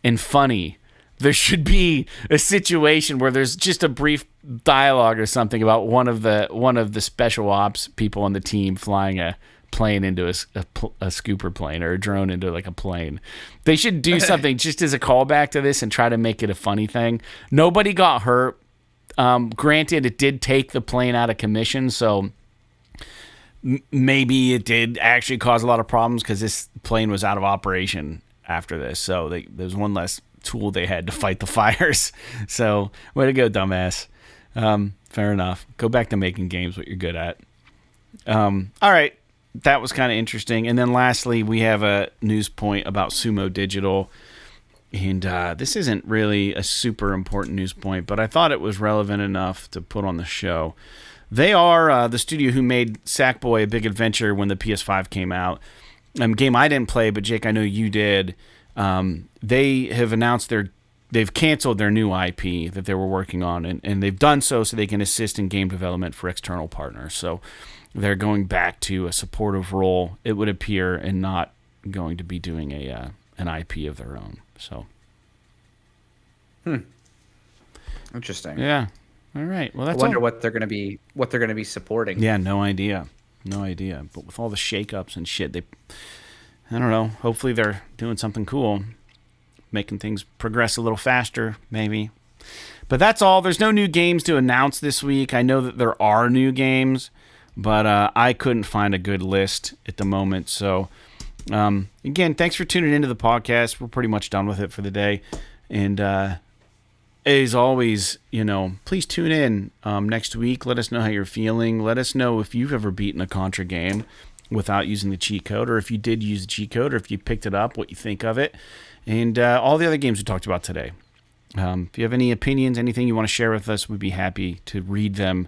and funny, there should be a situation where there's just a brief dialogue or something about one of the special ops people on the team flying a plane into a scooper plane, or a drone into like a plane. They should do something just as a callback to this and try to make it a funny thing. Nobody got hurt. Granted, it did take the plane out of commission, so maybe it did actually cause a lot of problems because this plane was out of operation after this. So there's one less tool they had to fight the fires. So way to go, dumbass. Fair enough. Go back to making games what you're good at. All right. That was kind of interesting. And then lastly, we have a news point about Sumo Digital. And this isn't really a super important news point, but I thought it was relevant enough to put on the show. They are the studio who made Sackboy: A Big Adventure when the PS5 came out. Game I didn't play, but Jake, I know you did. They have announced they've canceled their new IP that they were working on, and they've done so they can assist in game development for external partners. So they're going back to a supportive role, it would appear, and not going to be doing an IP of their own. So, interesting. Yeah. All right. Well, that's. I wonder what they're going to be supporting. Yeah, no idea. But with all the shakeups and shit, I don't know. Hopefully, they're doing something cool, making things progress a little faster, maybe. But that's all. There's no new games to announce this week. I know that there are new games, but I couldn't find a good list at the moment. So, again, thanks for tuning into the podcast. We're pretty much done with it for the day, and. As always, please tune in next week. Let us know how you're feeling. Let us know if you've ever beaten a Contra game without using the cheat code, or if you did use the cheat code, or if you picked it up, what you think of it, and all the other games we talked about today. If you have any opinions, anything you want to share with us, we'd be happy to read them,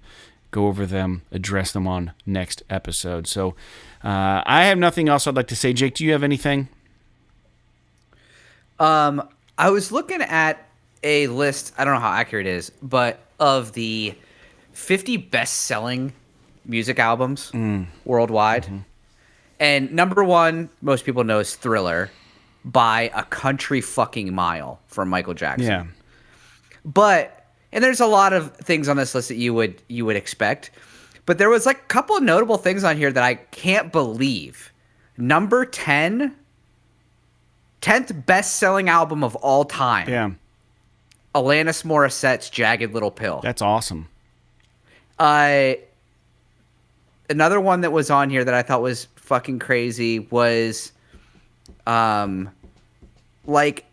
go over them, address them on next episode. So I have nothing else I'd like to say. Jake, do you have anything? I was looking at a list, I don't know how accurate it is, but of the 50 best-selling music albums worldwide. Mm-hmm. And number one, most people know, is Thriller by a country fucking mile from Michael Jackson. Yeah. And there's a lot of things on this list that you would expect. But there was like a couple of notable things on here that I can't believe. Number 10, 10th best-selling album of all time. Yeah. Alanis Morissette's Jagged Little Pill. That's awesome. Another one that was on here that I thought was fucking crazy was like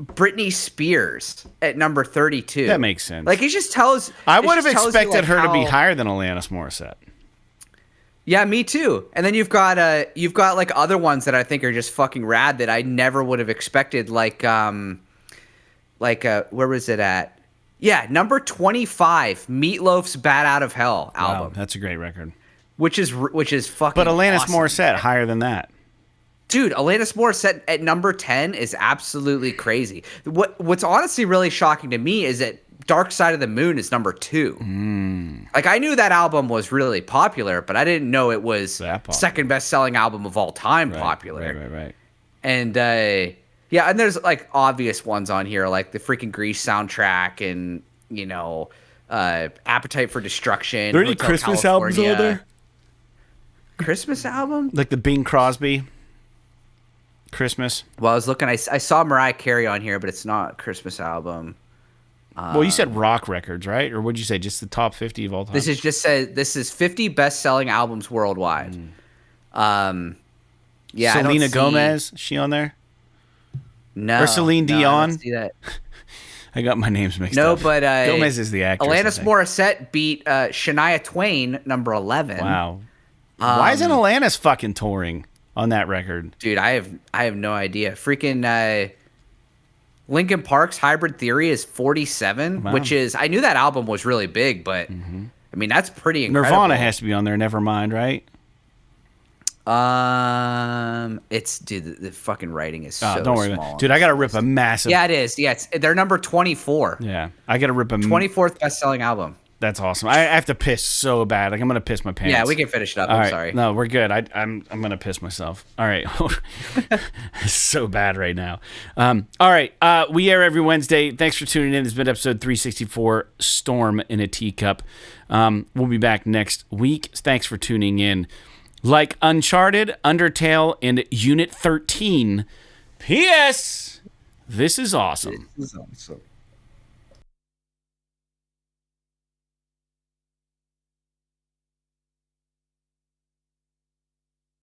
Britney Spears at number 32. That makes sense. Like, it just tells. I would have expected her to be how... higher than Alanis Morissette. Yeah, me too. And then you've got like other ones that I think are just fucking rad that I never would have expected. Like where was it at? Yeah, number 25, Meatloaf's "Bat Out of Hell" album. Wow, that's a great record. Which is fucking. But Alanis awesome. Morissette higher than that. Dude, Alanis Morissette at number 10 is absolutely crazy. What's honestly really shocking to me is that Dark Side of the Moon is number 2. Like, I knew that album was really popular, but I didn't know it was second best-selling album of all time popular. Right. And, yeah, and there's, like, obvious ones on here, like the freaking Grease soundtrack and, you know, Appetite for Destruction. Are there any Christmas albums on there? Christmas album? Like the Bing Crosby Christmas. Well, I was looking. I saw Mariah Carey on here, but it's not a Christmas album. Well, you said rock records, right? Or what'd you say? Just the top 50 of all time? This is 50 best-selling albums worldwide. Yeah, Selena Gomez, is she on there? No. Or Celine Dion? I don't see that. I got my names mixed up. No, but Gomez is the actress. Alanis Morissette beat Shania Twain, number 11. Wow. Why isn't Alanis fucking touring on that record? Dude, I have no idea. Freaking Linkin Park's Hybrid Theory is 47, which is, I knew that album was really big, but I mean, that's pretty incredible. Nirvana has to be on there, Nevermind, right? It's, dude, the fucking writing is so don't worry small. about it. Dude, I got to rip a massive. Yeah, it is. Yeah, they're number 24. Yeah, I got to rip a 24th best-selling album. That's awesome. I have to piss so bad. Like, I'm gonna piss my pants. Yeah, we can finish it up. All I'm right. sorry. No, we're good. I'm gonna piss myself. All right. It's so bad right now. All right. We air every Wednesday. Thanks for tuning in. This has been episode 364, Storm in a Teacup. We'll be back next week. Thanks for tuning in. Like Uncharted, Undertale, and Unit 13. P.S. This is awesome. This is awesome.